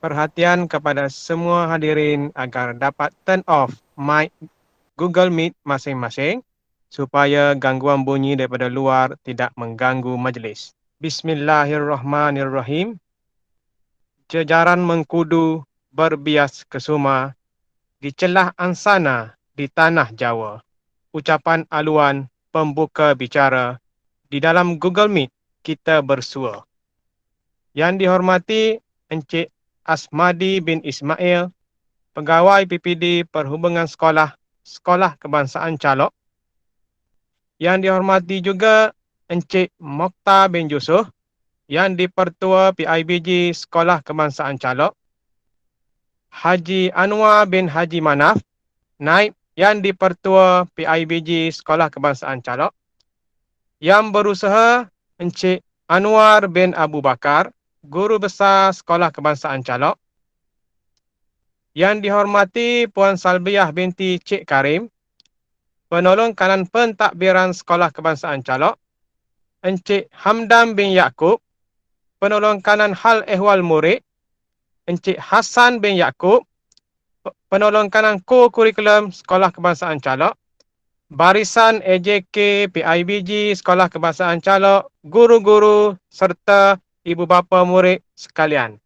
Perhatian kepada semua hadirin agar dapat turn off mic Google Meet masing-masing supaya gangguan bunyi daripada luar tidak mengganggu majlis. Bismillahirrahmanirrahim. Jejaran mengkudu berbias kesuma di celah angsana di tanah Jawa. Ucapan aluan pembuka bicara di dalam Google Meet kita bersua. Yang dihormati Encik Asmadi bin Ismail, Pegawai PPD Perhubungan Sekolah, Sekolah Kebangsaan Calok. Yang dihormati juga Encik Mokhtar bin Yusof, yang di-Pertua PIBG Sekolah Kebangsaan Calok. Haji Anwar bin Haji Manaf, Naib yang di-Pertua PIBG Sekolah Kebangsaan Calok. Yang berusaha Encik Anwar bin Abu Bakar, Guru Besar Sekolah Kebangsaan Calok. Yang dihormati Puan Salbiah binti Cik Karim, Penolong Kanan Pentadbiran Sekolah Kebangsaan Calok. Encik Hamdan bin Yaakob, Penolong Kanan Hal Ehwal Murid. Encik Hassan bin Yaakob, Penolong Kanan Co-Kurikulum Sekolah Kebangsaan Calok. Barisan AJK PIBG Sekolah Kebangsaan Calok, guru-guru serta ibu bapa murid sekalian.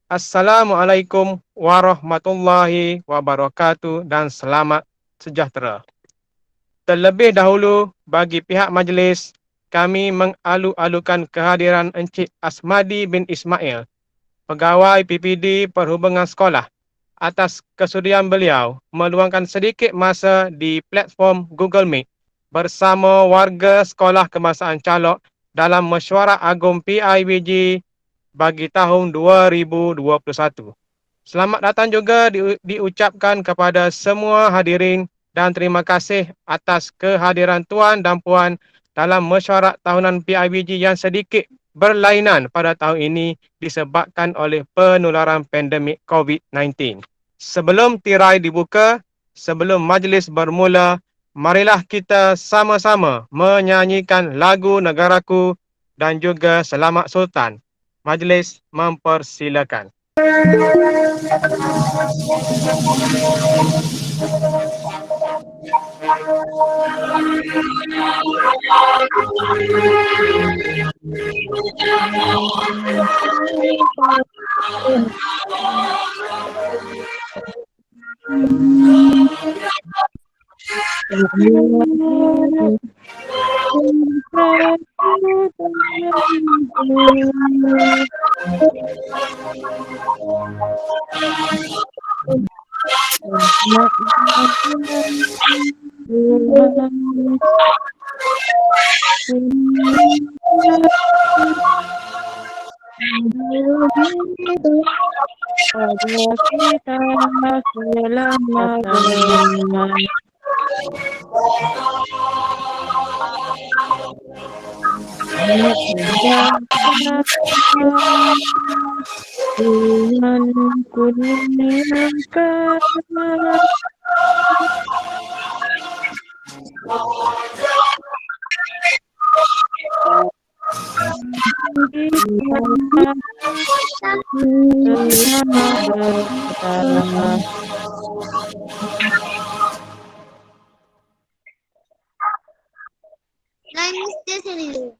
Assalamualaikum warahmatullahi wabarakatuh dan selamat sejahtera. Terlebih dahulu, bagi pihak majlis, kami mengalu-alukan kehadiran Encik Asmadi bin Ismail, Pegawai PPD Perhubungan Sekolah, atas kesudian beliau meluangkan sedikit masa di platform Google Meet bersama warga Sekolah Kebangsaan Calok dalam Mesyuarat Agung PIBG bagi tahun 2021. Selamat datang juga diucapkan kepada semua hadirin dan terima kasih atas kehadiran tuan dan puan dalam mesyuarat tahunan PIBG yang sedikit berlainan pada tahun ini disebabkan oleh penularan pandemik COVID-19. Sebelum tirai dibuka, sebelum majlis bermula, marilah kita sama-sama menyanyikan lagu Negaraku dan juga Selamat Sultan. Majlis mempersilakan. Kita selama-lamanya. Dengan kurniakan Line Mr. Senilu.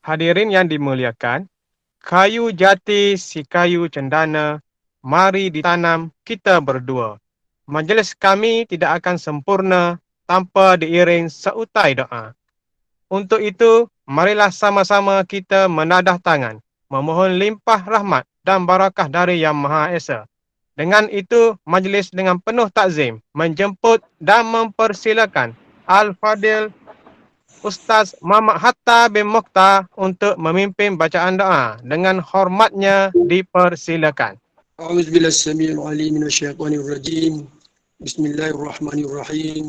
Hadirin yang dimuliakan, kayu jati si kayu cendana, mari ditanam kita berdua. Majlis kami tidak akan sempurna tanpa diiring seutai doa. Untuk itu, marilah sama-sama kita menadah tangan, memohon limpah rahmat dan barakah dari Yang Maha Esa. Dengan itu, majlis dengan penuh takzim menjemput dan mempersilakan Al-Fadil Ustaz Muhammad Hatta bin Mokhtar untuk memimpin bacaan doa. Dengan hormatnya dipersilakan. أعوذ بالله السميع العليم من الشيطان الرجيم بسم الله الرحمن الرحيم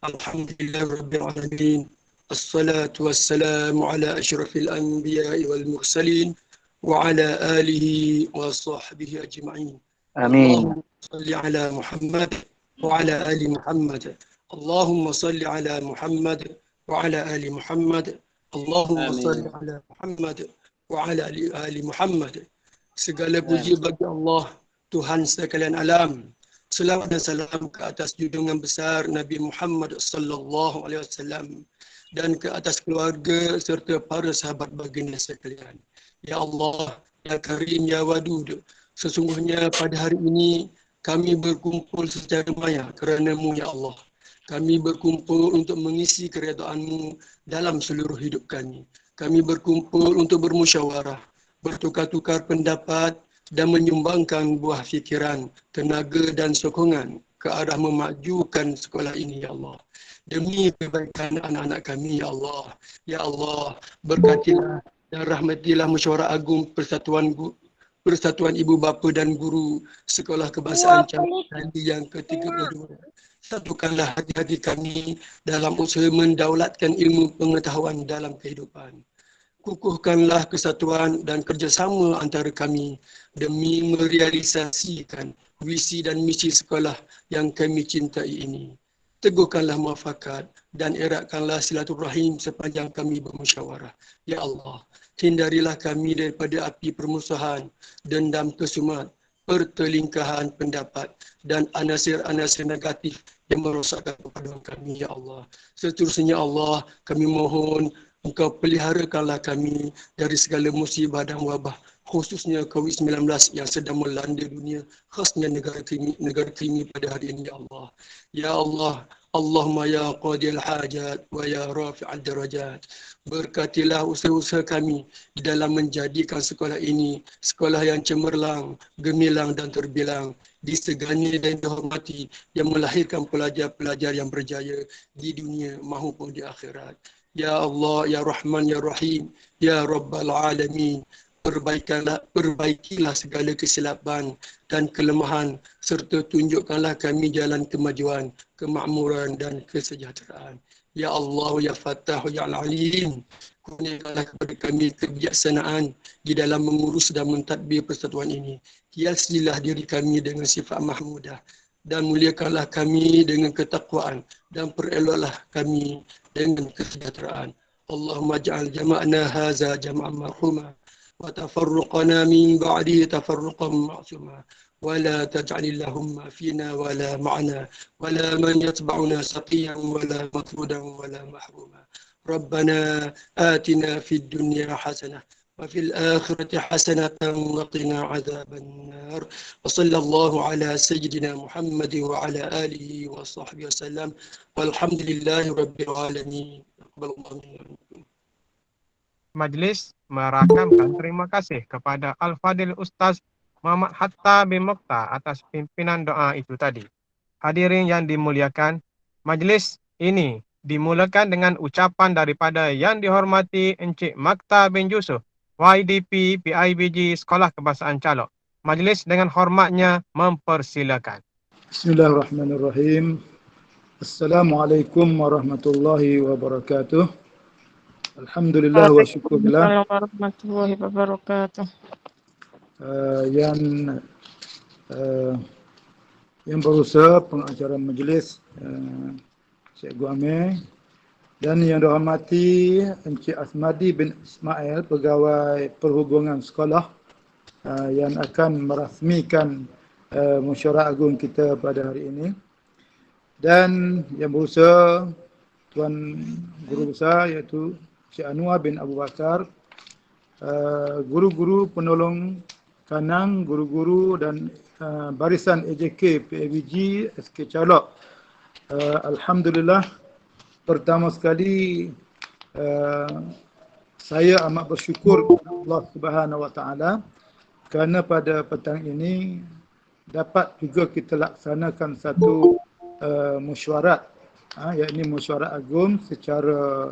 الحمد لله رب العالمين الصلاة والسلام على أشرف الأنبياء والمرسلين وعلى آله وصحبه أجمعين اللهم صل على محمد وعلى آل محمد اللهم صل على محمد وعلى آل محمد اللهم صل على محمد وعلى آل محمد. Segala puji bagi Allah, Tuhan sekalian alam. Selawat dan salam ke atas junjungan besar Nabi Muhammad sallallahu alaihi wasallam dan ke atas keluarga serta para sahabat baginda sekalian. Ya Allah, ya Karim, ya Wadud, sesungguhnya pada hari ini kami berkumpul secara maya kerana-Mu ya Allah. Kami berkumpul untuk mengisi keredaan-Mu dalam seluruh hidup kami. Kami berkumpul untuk bermusyawarah, bertukar-tukar pendapat dan menyumbangkan buah fikiran, tenaga dan sokongan ke arah memajukan sekolah ini ya Allah. Demi kebaikan anak-anak kami ya Allah. Ya Allah, berkatilah dan rahmatilah Mesyuarat Agung Persatuan Ibu Bapa dan Guru Sekolah Kebangsaan Candi yang ke-32. Satukanlah hati-hati kami dalam usaha mendaulatkan ilmu pengetahuan dalam kehidupan. Kukuhkanlah kesatuan dan kerjasama antara kami demi merealisasikan visi dan misi sekolah yang kami cintai ini. Teguhkanlah muafakat dan eratkanlah silaturahim sepanjang kami bermusyawarah. Ya Allah, hindarilah kami daripada api permusuhan, dendam kesumat, pertelingkahan pendapat dan anasir-anasir negatif yang merosakkan perpaduan kami, ya Allah. Seterusnya Allah, kami mohon Engkau peliharakanlah kami dari segala musibah dan wabah, khususnya COVID-19 yang sedang melanda dunia, khasnya negara kami pada hari ini, ya Allah. Ya Allah, Allahumma ya qadil hajat wa ya rafi'al darajat. Berkatilah usaha-usaha kami di dalam menjadikan sekolah ini sekolah yang cemerlang, gemilang dan terbilang, disegani dan dihormati, yang melahirkan pelajar-pelajar yang berjaya di dunia maupun di akhirat. Ya Allah, Ya Rahman, Ya Rahim, Ya Rabbal Alamin, perbaikilah segala kesilapan dan kelemahan serta tunjukkanlah kami jalan kemajuan, kemakmuran dan kesejahteraan. Ya Allah, Ya Fattah, Ya Alim, kurniakanlah kepada kami kebijaksanaan di dalam mengurus dan mentadbir persatuan ini. Hiasilah diri kami dengan sifat mahmudah dan muliakanlah kami dengan ketakwaan dan pereloklah kami dengan kesejahteraan. Allahumma ja'al jama'na haza jama'an marhuma wa tafarruqana min ba'dihi tafarruqan ma'suma wa la taj'alillahumma fina wa la ma'na wa la man yatba'una saqiyan wa la matrudan wa la mahruma. Rabbana atina fid dunya hasanah وفي الآخرة حسنة وقنا عذاب النار وصلى الله على سيدنا محمد وعلى آله وصحبه وسلم والحمد لله رب العالمين. Majlis merakamkan terima kasih kepada Al-Fadil Ustaz Muhammad Hatta bin Mokhtar atas pimpinan doa itu tadi. Hadirin yang dimuliakan, majlis ini dimulakan dengan ucapan daripada yang dihormati Encik Makta bin Yusuf, YDP PIBG Sekolah Kebangsaan Calok. Majlis dengan hormatnya mempersilakan. Bismillahirrahmanirrahim. Assalamualaikum warahmatullahi wabarakatuh. Alhamdulillah wa syukurillah. Waalaikumsalam warahmatullahi wabarakatuh. Yang berusaha pengacara majlis Cikgu Amir dan yang dihormati Encik Asmadi bin Ismail, Pegawai Perhubungan Sekolah yang akan merasmikan Mesyuarat Agung kita pada hari ini, dan yang berusaha Tuan Guru Besar iaitu Cik Anwar bin Abu Bakar, guru-guru penolong kanang, guru-guru dan barisan AJK PABG SK Calok. Alhamdulillah, pertama sekali saya amat bersyukur kepada Allah Subhanahu Wa Taala kerana pada petang ini dapat juga kita laksanakan satu mesyuarat, iaitu mesyuarat agung secara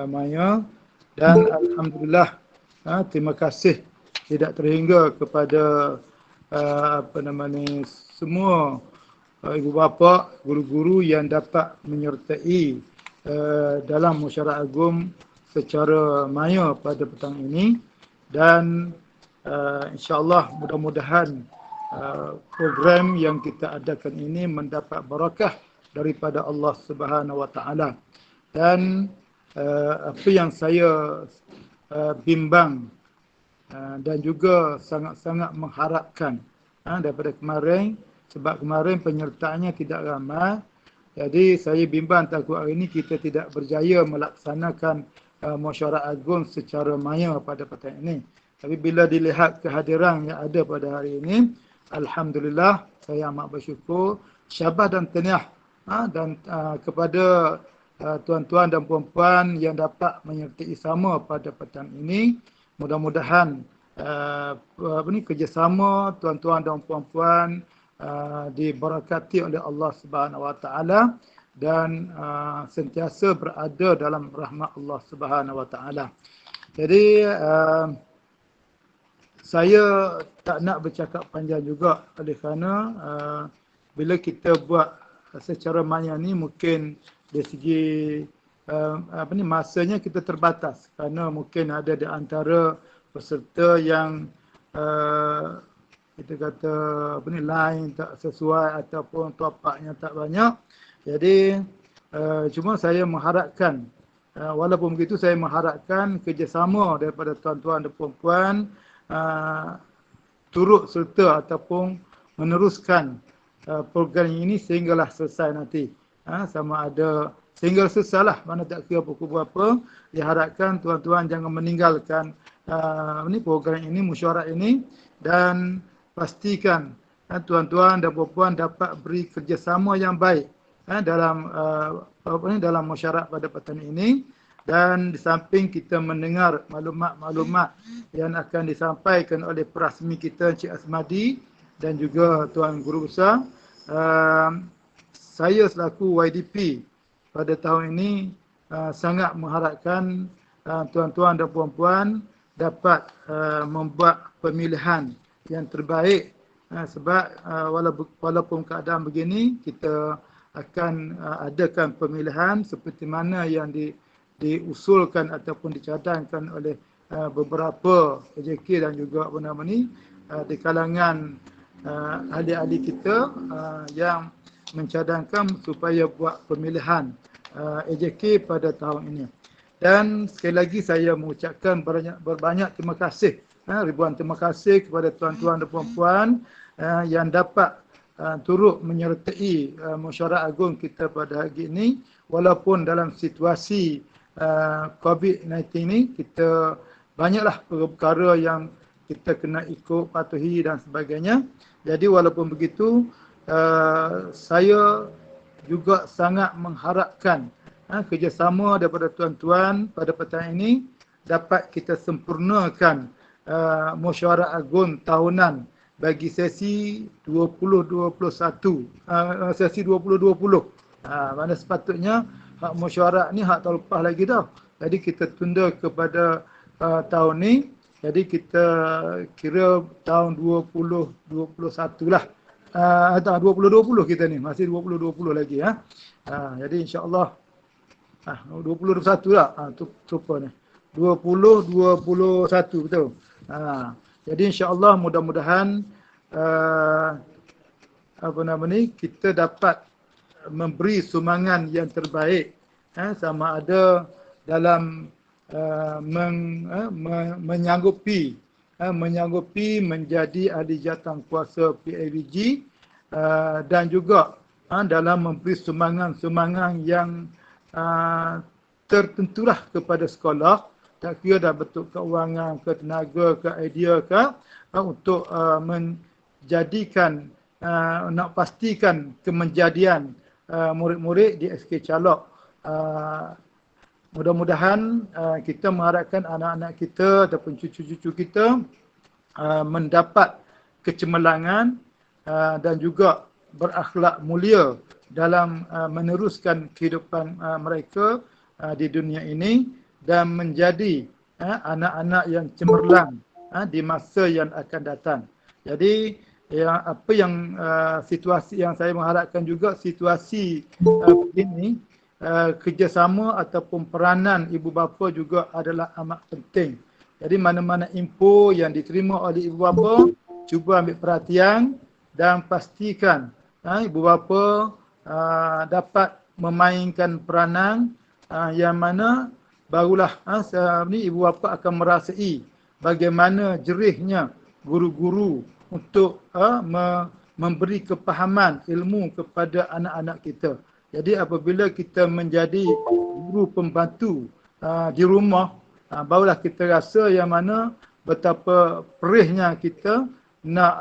maya, dan alhamdulillah terima kasih tidak terhingga kepada semua ibu bapa, guru-guru yang dapat menyertai dalam mesyuarat agung secara maya pada petang ini, dan insya-Allah mudah-mudahan program yang kita adakan ini mendapat barakah daripada Allah Subhanahu Wa Taala. Dan apa yang saya bimbang dan juga sangat-sangat mengharapkan daripada kemarin, sebab kemarin penyertaannya tidak ramai, jadi saya bimbang takut hari ini kita tidak berjaya melaksanakan mesyuarat agung secara maya pada petang ini. Tapi bila dilihat kehadiran yang ada pada hari ini, alhamdulillah, saya amat bersyukur, syabas dan tahniah dan kepada tuan-tuan dan puan-puan yang dapat menyertai sama pada petang ini. Mudah-mudahan kerjasama tuan-tuan dan puan-puan diberkati oleh Allah Subhanahu Wa Taala dan sentiasa berada dalam rahmat Allah Subhanahu Wa Taala. Jadi saya tak nak bercakap panjang juga, oleh kerana bila kita buat secara maya ni mungkin dari segi masanya kita terbatas, kerana mungkin ada di antara peserta yang kita kata line tak sesuai ataupun topaknya tak banyak. Jadi cuma saya mengharapkan, walaupun begitu saya mengharapkan kerjasama daripada tuan-tuan dan puan-puan turut serta ataupun meneruskan program ini sehinggalah selesai nanti. Sama ada sehingga selesai lah, mana tak kira pukul berapa. Diharapkan tuan-tuan jangan meninggalkan program ini, mesyuarat ini, dan pastikan tuan-tuan dan puan-puan dapat beri kerjasama yang baik dalam mesyuarat pada petang ini. Dan di samping kita mendengar maklumat-maklumat yang akan disampaikan oleh perasmi kita Encik Asmadi dan juga Tuan Guru Besar, saya selaku YDP pada tahun ini sangat mengharapkan tuan-tuan dan puan-puan dapat membuat pemilihan yang terbaik, sebab walaupun keadaan begini, kita akan adakan pemilihan seperti mana yang diusulkan ataupun dicadangkan oleh beberapa AJK dan juga di kalangan ahli-ahli kita yang mencadangkan supaya buat pemilihan AJK pada tahun ini. Dan sekali lagi saya mengucapkan berbanyak terima kasih, ribuan terima kasih kepada tuan-tuan dan puan-puan yang dapat turut menyertai mesyuarat agung kita pada hari ini, walaupun dalam situasi COVID-19 ini kita banyaklah perkara yang kita kena ikut patuhi dan sebagainya. Jadi walaupun begitu, saya juga sangat mengharapkan kerjasama daripada tuan-tuan pada petang ini dapat kita sempurnakan mesyuarat agung tahunan bagi sesi 2021, sesi 2020. Mana sepatutnya hak mesyuarat ni hak tahun lepas lagi dah. Jadi kita tunda kepada tahun ni. Jadi kita kira tahun 2021 lah. 2020 kita ni, masih 2020 lagi jadi insya-Allah 2021 lah. Tu lupa ni. 2021 betul. Jadi insya-Allah mudah-mudahan kita dapat memberi sumbangan yang terbaik, sama ada dalam menyanggupi menjadi ahli jawatankuasa PABG, dan juga dalam memberi sumbangan yang tertentulah kepada sekolah, tak kira dah bentuk keuangan ke tenaga ke idea ke, untuk menjadikan nak pastikan kemenjadian murid-murid di SK Calok. Mudah-mudahan kita mengharapkan anak-anak kita ataupun cucu-cucu kita mendapat kecemerlangan dan juga berakhlak mulia dalam meneruskan kehidupan mereka di dunia ini dan menjadi anak-anak yang cemerlang di masa yang akan datang. Jadi situasi yang saya mengharapkan juga, situasi begini, kerjasama ataupun peranan ibu bapa juga adalah amat penting. Jadi mana-mana info yang diterima oleh ibu bapa, cuba ambil perhatian dan pastikan ibu bapa dapat memainkan peranan yang mana barulah ibu bapa akan merasai bagaimana jerihnya guru-guru untuk memberi kepahaman ilmu kepada anak-anak kita. Jadi apabila kita menjadi guru pembantu di rumah, barulah kita rasa yang mana betapa perihnya kita nak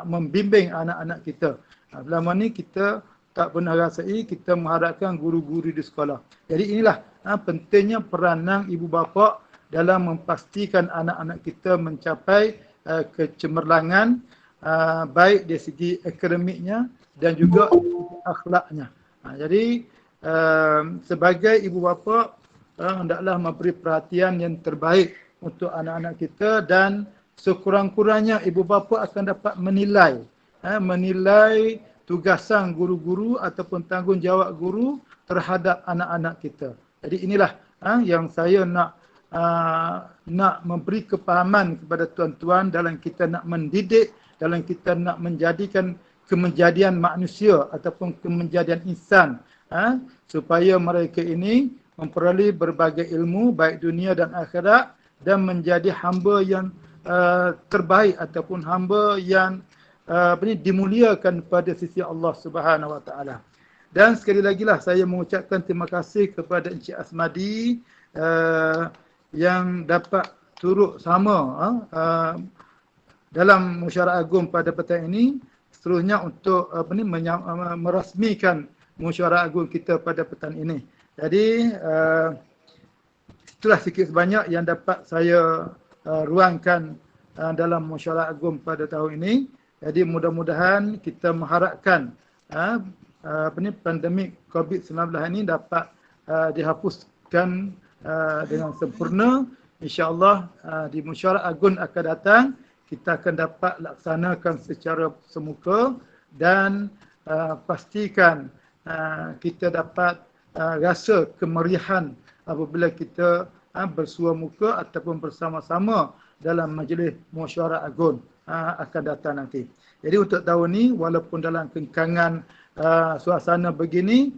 membimbing anak-anak kita. Selama ni kita tak pernah rasai, kita mengharapkan guru-guru di sekolah. Jadi inilah pentingnya peranan ibu bapa dalam memastikan anak-anak kita mencapai kecemerlangan baik dari segi akademiknya dan juga akhlaknya. Jadi sebagai ibu bapa hendaklah memberi perhatian yang terbaik untuk anak-anak kita dan sekurang-kurangnya ibu bapa akan dapat menilai tugasan guru-guru ataupun tanggungjawab guru terhadap anak-anak kita. Jadi inilah yang saya nak memberi kepahaman kepada tuan-tuan dalam kita nak mendidik, dalam kita nak menjadikan kemenjadian manusia ataupun kemenjadian insan, supaya mereka ini memperoleh berbagai ilmu baik dunia dan akhirat dan menjadi hamba yang terbaik ataupun hamba yang dimuliakan pada sisi Allah Subhanahu Wa Taala. Dan sekali lagi lah saya mengucapkan terima kasih kepada Encik Asmadi yang dapat turut sama dalam mesyuarat agung pada petang ini, seterusnya untuk merasmikan mesyuarat agung kita pada petang ini. Jadi itulah sikit sebanyak yang dapat saya ruangkan dalam mesyuarat agung pada tahun ini. Jadi mudah-mudahan kita mengharapkan pandemik COVID-19 ini dapat dihapuskan dengan sempurna. InsyaAllah di mesyuarat agung akan datang kita akan dapat laksanakan secara semuka dan pastikan kita dapat rasa kemeriahan apabila kita bersua muka ataupun bersama-sama dalam majlis mesyuarat agung akan datang nanti. Jadi untuk tahun ini walaupun dalam kengkangan suasana begini,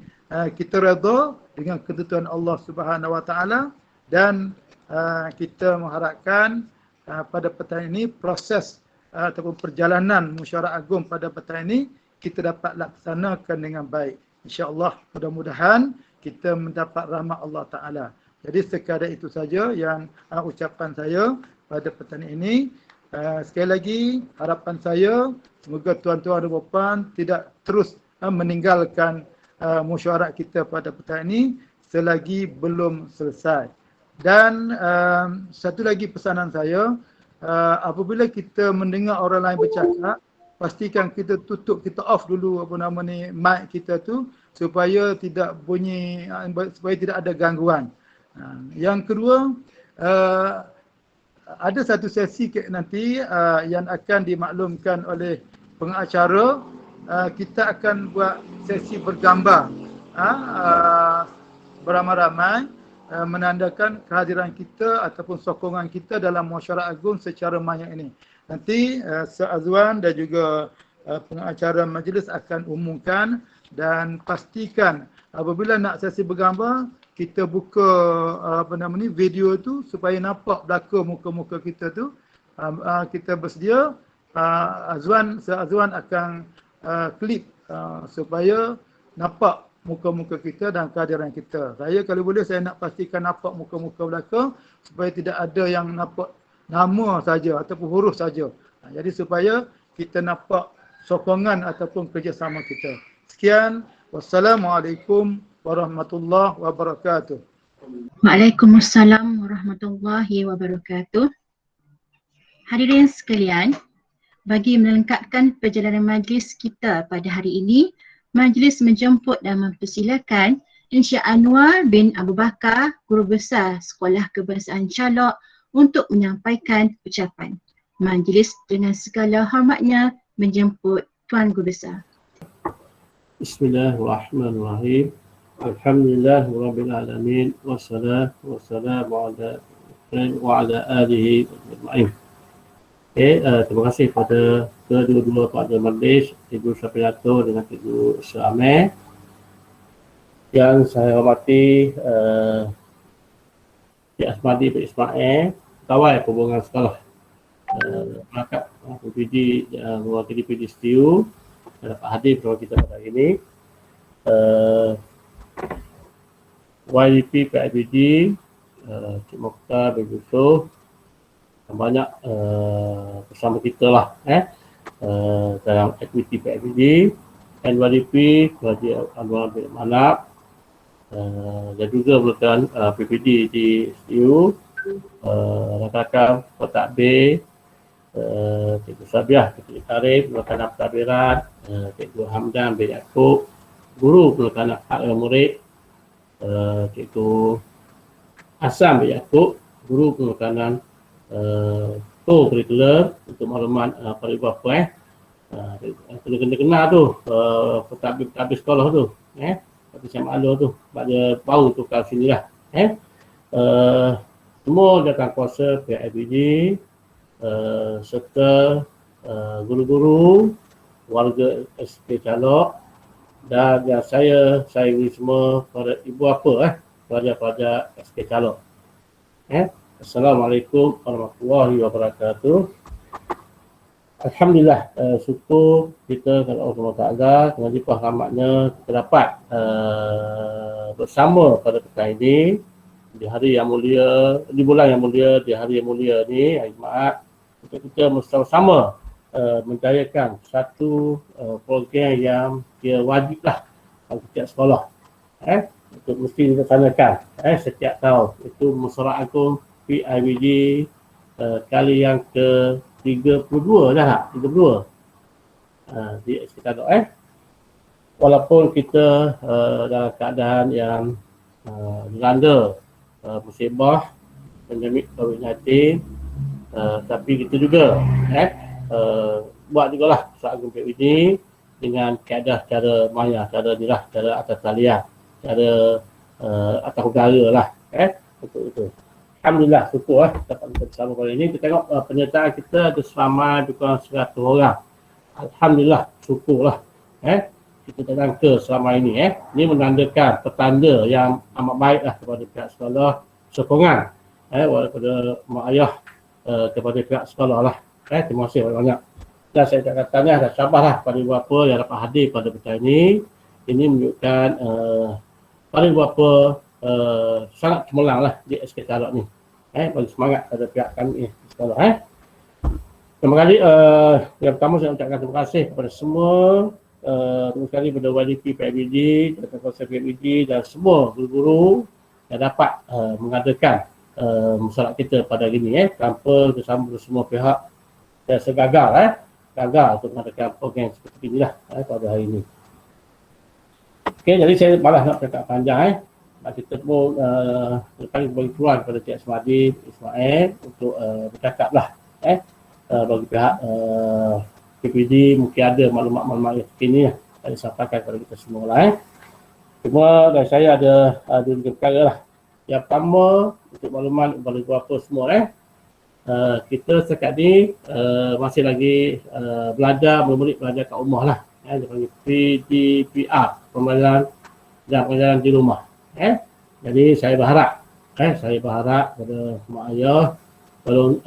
kita redha dengan ketentuan Allah Subhanahu Wa Taala dan kita mengharapkan pada petang ini proses ataupun perjalanan mesyuarat agung pada petang ini kita dapat laksanakan dengan baik. InsyaAllah mudah-mudahan kita mendapat rahmat Allah Ta'ala. Jadi sekadar itu saja yang ucapan saya pada petang ini. Sekali lagi harapan saya semoga tuan-tuan dan puan tidak terus meninggalkan mesyuarat kita pada petang ini selagi belum selesai. Dan satu lagi pesanan saya, apabila kita mendengar orang lain bercakap, pastikan kita tutup, kita off dulu mic kita tu supaya tidak bunyi, supaya tidak ada gangguan. Yang kedua, ada satu sesi nanti yang akan dimaklumkan oleh pengacara. Kita akan buat sesi bergambar beramai-ramai menandakan kehadiran kita ataupun sokongan kita dalam mesyuarat agung secara maya ini. Nanti Azwan dan juga pengacara majlis akan umumkan dan pastikan apabila nak sesi bergambar kita buka video tu supaya nampak belakang muka-muka kita tu. Kita bersedia, Azwan akan klip supaya nampak muka-muka kita dan kehadiran kita. Saya kalau boleh saya nak pastikan nampak muka-muka belakang supaya tidak ada yang nampak nama saja ataupun huruf saja. Jadi supaya kita nampak sokongan ataupun kerjasama kita. Sekian. Wassalamualaikum warahmatullahi wabarakatuh. Waalaikumsalam warahmatullahi wabarakatuh. Hadirin sekalian, Bagi melengkapkan perjalanan majlis kita pada hari ini, majlis menjemput dan mempersilakan Encik Anwar bin Abu Bakar, Guru Besar Sekolah Kebangsaan Calok untuk menyampaikan ucapan. Majlis dengan segala hormatnya menjemput Tuan Guru Besar. Bismillahirrahmanirrahim. Alhamdulillahirabbil alamin wassalatu wassalamu ala alihi ajma'in. Terima kasih kepada kedua-dua pada majlis, Ibu Syafiato dengan Ibu Syamel. Yang saya hormati Cik Asmadi bin Ismail, Kawal Perhubungan Sekolah Melangkap PPD mewakili PPD STU dapat hadir bersama kita pada hari ini. YDP PIBD, Cik Mokhtar bin Yusuf, banyak bersama kita lah dalam aktiviti PIBD, NYDP, Haji Anwar bin Manap, dan juga merupakan PPD di STU, rakan-rakan Kotak B, Cikgu Sabiah, Cikgu Tarif, merupakan pentadbiran, Cikgu Hamdan bin Yaakob, guru merupakan hak murid, Cikgu Asam bin Yaakob, guru merupakan co-curricular untuk makluman pada ibu apa kena tu pentadbir sekolah tu tapi saya maklum tu sebab dia baru tukar sini lah semua datang kuasa PIBD serta guru-guru warga SK Calok dan saya ini semua pada ibu apa pada SK Calok. Assalamualaikum warahmatullahi wabarakatuh. Alhamdulillah, syukur kita kepada Allah SWT dengan limpah rahmatnya kita dapat bersama pada petang ini di hari yang mulia, di bulan yang mulia, di hari yang mulia ni, hari Jumaat, untuk kita bersama-sama menjayakan satu program yang dia wajib lah bagi setiap sekolah untuk mesti dilaksanakan setiap tahun, itu Musyawarah Agung PIBD kali yang ke-32 dah tak? 32 di SK Calok walaupun kita dalam keadaan yang dilanda musibah pandemik COVID-19, tapi kita juga buat jugalah Musyawarah Agung PIBD dengan kaedah cara maya, cara nilah, cara atas talian, cara atas udara lah untuk itu. Alhamdulillah, syukur dapat kita bersama kali ini. Kita tengok penyertaan kita ada selama lebih kurang 100 orang. Alhamdulillah, syukurlah. Kita tak sangka selama ini. Ini menandakan petanda yang amat baik lah kepada pihak sekolah. Sokongan kepada mak ayah kepada pihak sekolah lah. Terima kasih banyak-banyak. Dan saya tak katanya dan sabarlah pada ibu bapa yang dapat hadir pada petang ini. Ini menunjukkan pada ibu bapa sangat cemerlang lah di SK Calok ni. Bagi semangat pada pihak kami sekolah. Terima kasih. Yang pertama saya ucapkan terima kasih kepada semua. Terima kasih kepada YDP PIBD, Jabatan Kuasa PIBD dan semua guru-guru yang dapat mengadakan musyawarah kita pada hari ini. Tanpa bersama semua pihak saya rasa gagal untuk mengadakan program seperti inilah pada hari ini. Okey, jadi saya malas nak cakap panjang. Kita pun kali bagi peluang kepada Cik Asmadi Ismail untuk bercakap lah bagi pihak PPD mungkin ada maklumat-maklumat yang terkini lah yang disampaikan kepada kita semua lah. Cuma dari saya ada dua perkara lah. Yang pertama untuk makluman kepada beberapa semua kita setakat ni masih lagi belajar, murid belajar kat rumah lah. Dia panggil PDPR, pembelajaran di rumah. Jadi saya berharap kepada mak ayah tolong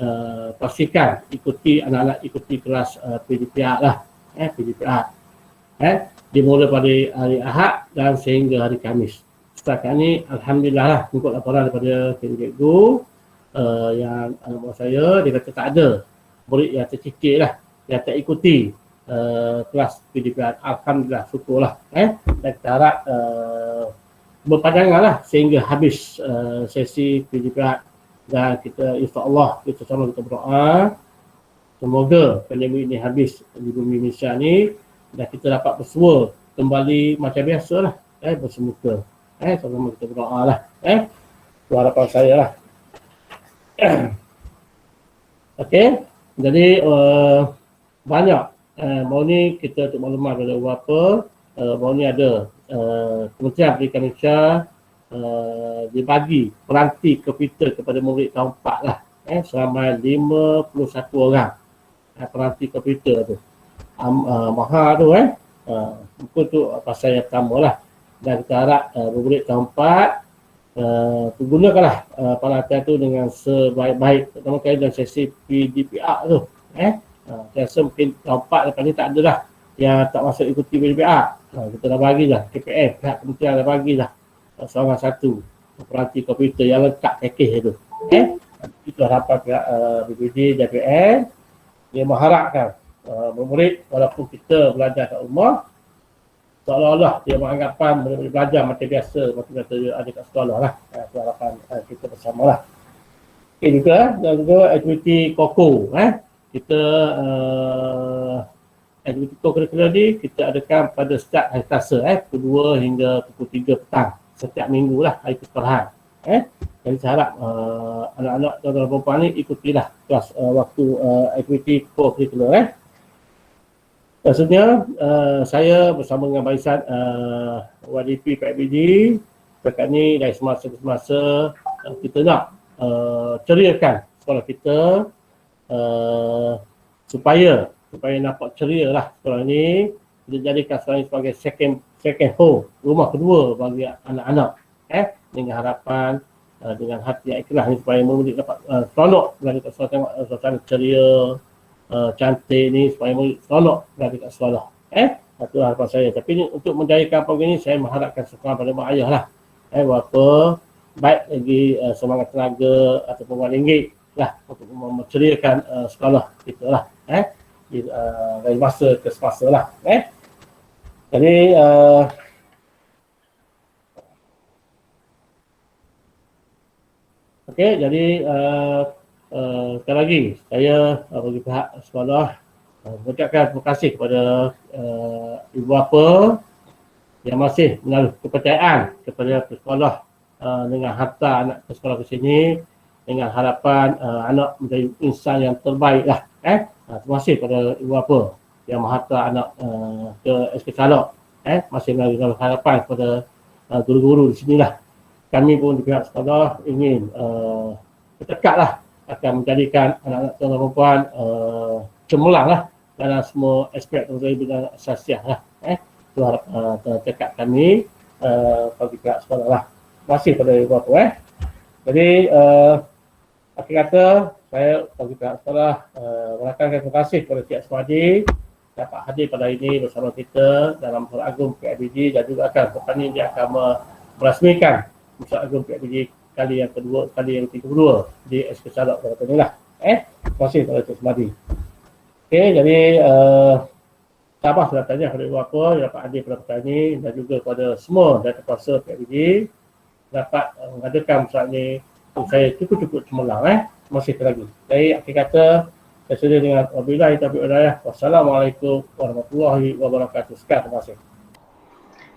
pastikan ikuti anak-anak ikuti kelas PDPR lah, PDPR. Dimulai pada hari Ahad dan sehingga hari Khamis. Setakat ni alhamdulillah lah mengikut laporan daripada cikgu yang anak buah saya, dia kata tak ada murid yang tercicir lah, yang tak ikuti kelas PDPR. Alhamdulillah, syukurlah. Dan kita harap berpanjangan lah sehingga habis sesi PDPR dan kita insyaAllah kita sama kita berdoa semoga pandemik ini habis di bumi Malaysia ni dan kita dapat bersua kembali macam biasa lah, bersemuka. Sama-sama kita berdoa lah. Itu harapan saya lah. Okey, jadi banyak baru ni kita untuk maklumat pada beberapa baru ni ada Kementerian Pendidikan Malaysia dibagi peranti komputer kepada murid tahun 4 lah, seramai 51 orang peranti komputer tu. Mahal tu mungkin tu pasal yang pertama lah, dan kita harap murid tahun 4 gunakanlah peralatan tu dengan sebaik-baik, terutama kali dalam sesi PDPR tu. Saya rasa mungkin tahun 4 lepas ni tak ada lah yang tak masuk ikuti PDPR. Kita dah bagilah, KPM, pihak kementerian dah bagilah seorang satu peranti komputer yang lengkap package tu. Itu harapan pihak BPD dan PN. Dia mengharapkan murid walaupun kita belajar kat rumah, seolah-olah dia beranggapan boleh belajar macam biasa dia ada kat sekolah lah. Itu harapan kita bersama lah. Okay juga, dan juga aktiviti KOKO. Kita aktiviti co-curricular ni kita adakan pada start hari Selasa pukul 2 hingga pukul 3 petang setiap minggu lah, hari kesekolahan. Jadi saya harap anak-anak dan perempuan ni ikutilah kelas waktu aktiviti co-curricular. Maksudnya saya bersama dengan barisan YDP PIBG dekat ni dari semasa ke semasa kita nak ceriakan sekolah kita supaya nampak ceria lah sekolah ni. Kita jadikan sekolah ni sebagai second home, rumah kedua bagi anak-anak, dengan harapan dengan hati yang ikhlas ni supaya murid dapat seronok belajar kat sekolah, tengok suasana ceria cantik ni, supaya murid seronok belajar kat sekolah. Itu harapan saya. Tapi ni, untuk menjayakan program ni saya mengharapkan sokongan pada mak ayah lah, berapa baik lagi semangat tenaga ataupun wang ringgit lah untuk menceriakan sekolah kita lah, dari masa ke semasa lah. Jadi okey, jadi sekali lagi saya bagi pihak sekolah mengucapkan terima kasih kepada ibu bapa yang masih menaruh kepercayaan kepada sekolah dengan hantar anak ke sekolah ke sini dengan harapan anak menjadi insan yang terbaik lah. Terima kasih kepada ibu bapa yang menghantar anak ke SK Salok, masih menaruh harapan kepada guru-guru di sinilah. Kami pun di pihak sekolah ingin bertekadlah akan menjadikan anak-anak dan perempuan cemerlang lah dalam semua aspek terutama bidang asasiah lah. Itu tekad kami bagi pihak sekolah lah. Terima kasih kepada ibu bapa. Jadi akhir kata saya bagi pihak sekolah merakamkan terima kasih kepada Cik Asmadi dapat hadir pada hari ini bersama kita dalam Musyawarah Agung PIBG, dan juga akan lepas ini dia akan merasmikan Musyawarah Agung PIBG kali yang kedua, kali yang 32 di SK Salok pada ini lah. Terima kasih kepada Cik Asmadi. Okey, jadi sabar sudah tanya kepada ibu bapa yang dapat hadir pada perkara ini, dan juga kepada semua dan kuasa PIBG dapat mengadakan musyawarah ini. Saya cukup cemerlang. Terima kasih lagi. Jadi akhir kata saya sudah dengan wabillahi taufiq wal hidayah. Wassalamualaikum warahmatullahi wabarakatuh. Sekian, terima kasih.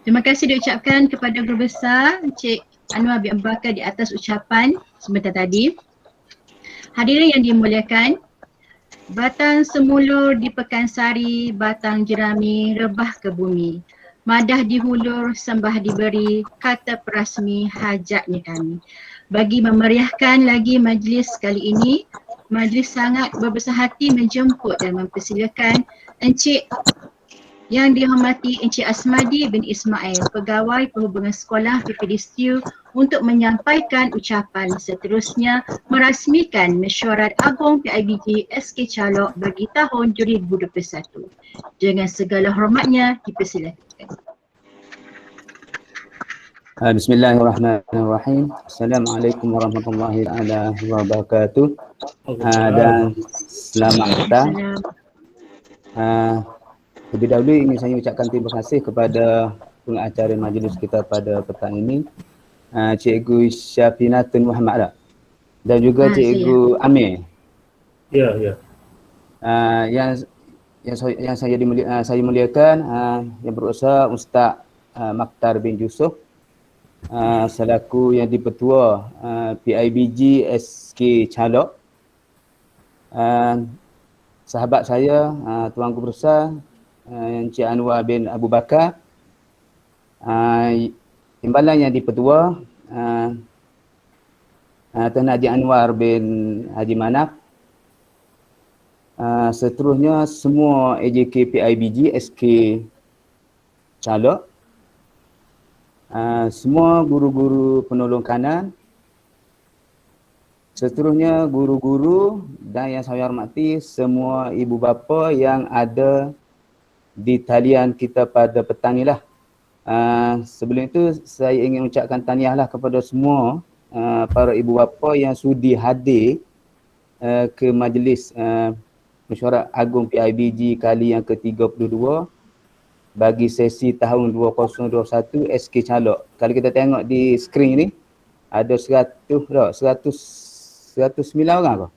Terima kasih diucapkan kepada Guru Besar Encik Anwar bin Abu Bakar di atas ucapan sebentar tadi. Hadirin yang dimuliakan, batang semulur di Pekansari, batang jerami rebah ke bumi. Madah dihulur, sembah diberi, kata perasmi hajatnya kami. Bagi memeriahkan lagi majlis kali ini, majlis sangat berbesar hati menjemput dan mempersilakan Encik yang dihormati Encik Asmadi bin Ismail, Pegawai Perhubungan Sekolah PPDSTU, untuk menyampaikan ucapan, seterusnya merasmikan Mesyuarat Agung PIBG SK Calok bagi tahun 2021. Dengan segala hormatnya dipersilakan. Bismillahirrahmanirrahim. Assalamualaikum warahmatullahi wabarakatuh. Dan selamat datang. Lebih dahulu ingin saya ucapkan terima kasih kepada pengacara majlis kita pada petang ini, Cikgu Syafinatun Muhammad dan juga Cikgu Amir. Ya. Yang saya muliakan, yang berusaha Ustaz Makhtar bin Yusuf selaku yang di-Ketua PIBG SK Calok, sahabat saya Tuan Guru Besar Encik Anwar bin Abu Bakar, timbalan yang di-Ketua Tuan Haji Anwar bin Haji Manaf, seterusnya semua AJK PIBG SK Calok, semua guru-guru penolong kanan, seterusnya guru-guru dan yang saya hormati semua ibu bapa yang ada di talian kita pada petang ni lah. Sebelum itu saya ingin ucapkan tahniahlah kepada semua para ibu bapa yang sudi hadir ke majlis mesyuarat agung PIBG kali yang ke-32 bagi sesi tahun 2021 SK Calok. Kalau kita tengok di skrin ni ada 109 orang.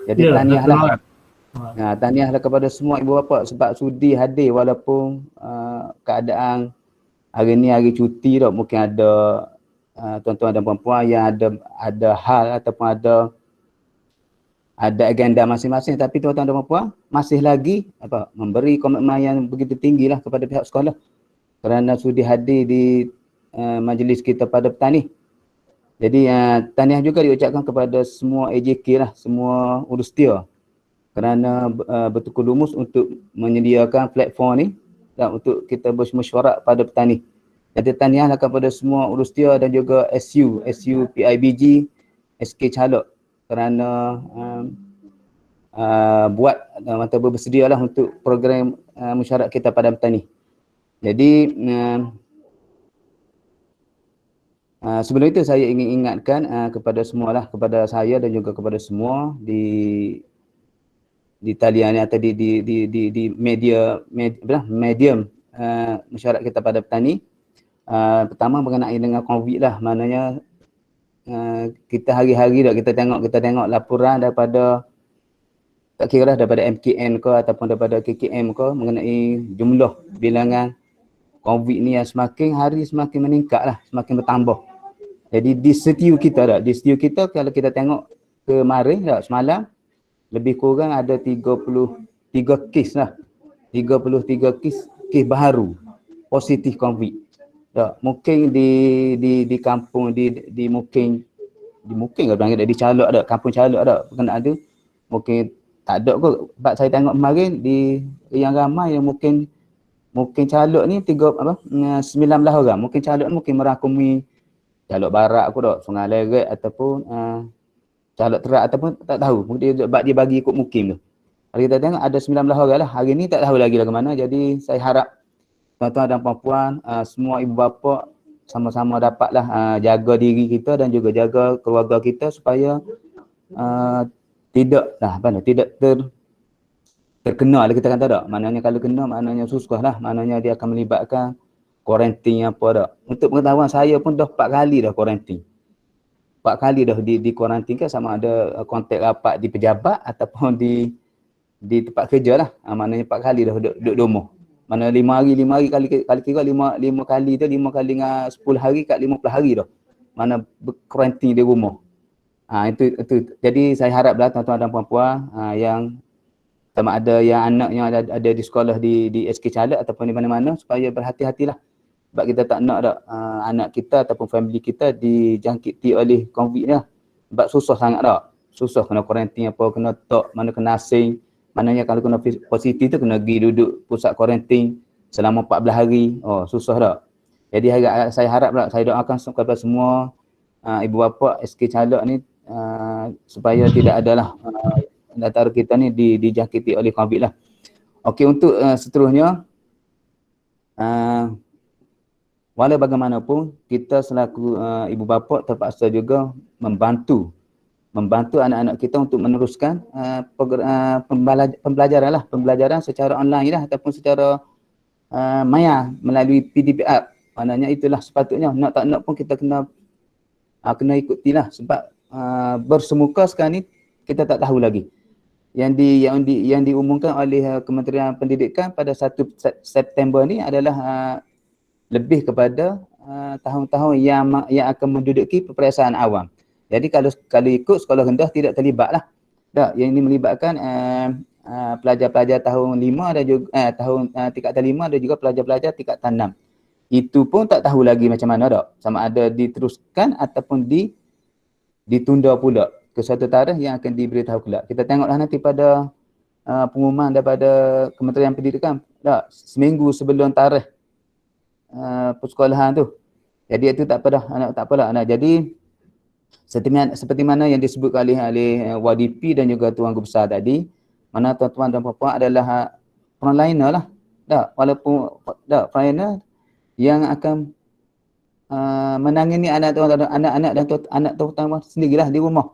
Jadi tahniahlah. Tahniahlah kepada semua ibu bapa sebab sudi hadir walaupun keadaan hari ni hari cuti dah, mungkin ada tuan-tuan dan puan-puan yang ada hal ataupun ada agenda masing-masing, tapi tuan-tuan dan puan-puan masih lagi memberi komitmen yang begitu tinggilah kepada pihak sekolah kerana sudi hadir di majlis kita pada petang ni. Jadi tahniah juga diucapkan kepada semua AJK lah, semua urustia kerana bertukar lumus untuk menyediakan platform ni dan untuk kita bermesyuarat pada petang ni. Jadi tahniahlah kepada semua urustia dan juga SU PIBG SK Calok kerana bersedialah untuk program mesyuarat kita pada petang ni. Jadi sebelum itu saya ingin ingatkan kepada semualah, kepada saya dan juga kepada semua di talian atau di medium mesyuarat kita pada petang ni. Pertama berkenaan dengan COVID lah, maknanya kita hari-hari dah kita tengok laporan daripada tak kira daripada MKN ke ataupun daripada KKM ke mengenai jumlah bilangan COVID ni yang semakin hari semakin meningkat lah, semakin bertambah. Jadi di studio kita kalau kita tengok kemarin semalam lebih kurang ada 33 kes lah. 33 kes baharu positif COVID. Mungkin di kampung di mungkin ke di Calok ada, kampung Calok ada berkenaan tu. Mungkin tak ada kot. Sebab saya tengok kemarin di yang ramai yang mungkin Calok ni 19 orang. Mungkin Calok ni mungkin merangkumi Calok Barat aku dah, Sungai Leret ataupun Calok Terak ataupun tak tahu. Mungkin dia bagi ikut mukim tu. Kalau kita tengok ada 19 orang lah. Hari ni tak tahu lagi lah ke mana. Jadi saya harap tuan-tuan dan puan-puan, semua ibu bapa sama-sama dapatlah jaga diri kita dan juga jaga keluarga kita supaya tidak terkena lah, kita kata tak. Maknanya kalau kena maknanya susah lah. Maknanya dia akan melibatkan kuarantin apa tak. Untuk pengetahuan saya pun dah 4 kali dah kuarantin. 4 kali dah di kuarantin kan, sama ada kontak rapat di pejabat ataupun di tempat kerja lah. Maknanya 4 kali dah duduk rumah. Mana 5 hari kali kira 5 kali tu 5 kali dengan 10 hari kat 50 hari dah. Mana kuarantin di rumah. Itu. Jadi saya haraplah tuan-tuan dan puan-puan yang sama ada yang anak yang ada di sekolah di SK Calok ataupun di mana-mana supaya berhati-hatilah. Sebab kita tak nak dah anak kita ataupun family kita dijangkiti oleh COVID ni lah. Sebab susah sangat dah. Susah kena kuarantin apa, kena tok, mana kena asing. Maknanya kalau kena positif tu kena pergi duduk pusat kuarantin selama 14 hari. Susah dah. Jadi saya haraplah, saya doakan kepada semua ibu bapa SK Calok ni supaya tidak adalah antara kita ni dijangkiti oleh COVID lah. Okey, untuk seterusnya walau bagaimanapun kita selaku ibu bapa terpaksa juga membantu anak-anak kita untuk meneruskan pembelajaran secara online lah ataupun secara maya melalui PDPR. Maknanya itulah sepatutnya, nak tak nak pun kita kena ikutilah sebab bersemuka sekarang ni kita tak tahu lagi. yang diumumkan oleh Kementerian Pendidikan pada 1 September ni adalah lebih kepada tahun-tahun yang akan menduduki peperiksaan awam. Jadi kalau ikut sekolah rendah tidak terlibat lah. Tak, yang ini melibatkan pelajar-pelajar tahun 5 dan juga tingkatan 5 dan juga pelajar-pelajar tingkatan 6. Itu pun tak tahu lagi macam mana tak. Sama ada diteruskan ataupun ditunda pula ke suatu tarikh yang akan diberitahu kelak. Kita tengoklah nanti pada pengumuman daripada Kementerian Pendidikan tak, seminggu sebelum tarikh persekolahan tu. Jadi itu tak apa dah, anak tak apalah anak. Jadi seperti mana yang disebut oleh YDP dan juga Tuan Guru Besar tadi, mana tuan-tuan dan puan-puan adalah frontliner lah. Tak, walaupun tak frontliner yang akan menangani anak-anak dan anak tuan-tuan sendirilah di rumah.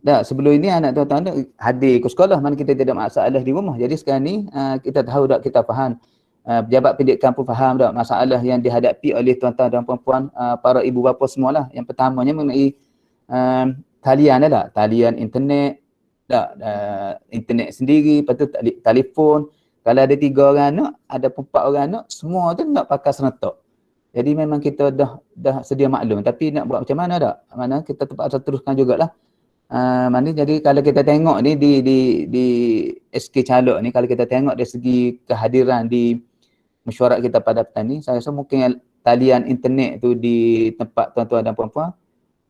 Tak, sebelum ini anak tuan-tuan hadir ke sekolah, mana kita tidak masalah di rumah. Jadi sekarang ni kita tahu tak, kita faham. Pejabat pendidikan pun faham tak masalah yang dihadapi oleh tuan-tuan dan puan-puan, para ibu bapa semualah. Yang pertamanya mengenai talian tak? Talian internet, tak? Internet sendiri, lepas tu telefon. Kalau ada 3 orang anak, ada 4 orang anak, semua tu nak pakai serentak. Jadi memang kita dah sedia maklum, tapi nak buat macam mana tak? Mana kita terpaksa teruskan jugalah. Mana jadi kalau kita tengok ni di SK Calok ni, kalau kita tengok dari segi kehadiran di mesyuarat kita pada petang ni, saya rasa mungkin talian internet tu di tempat tuan-tuan dan puan-puan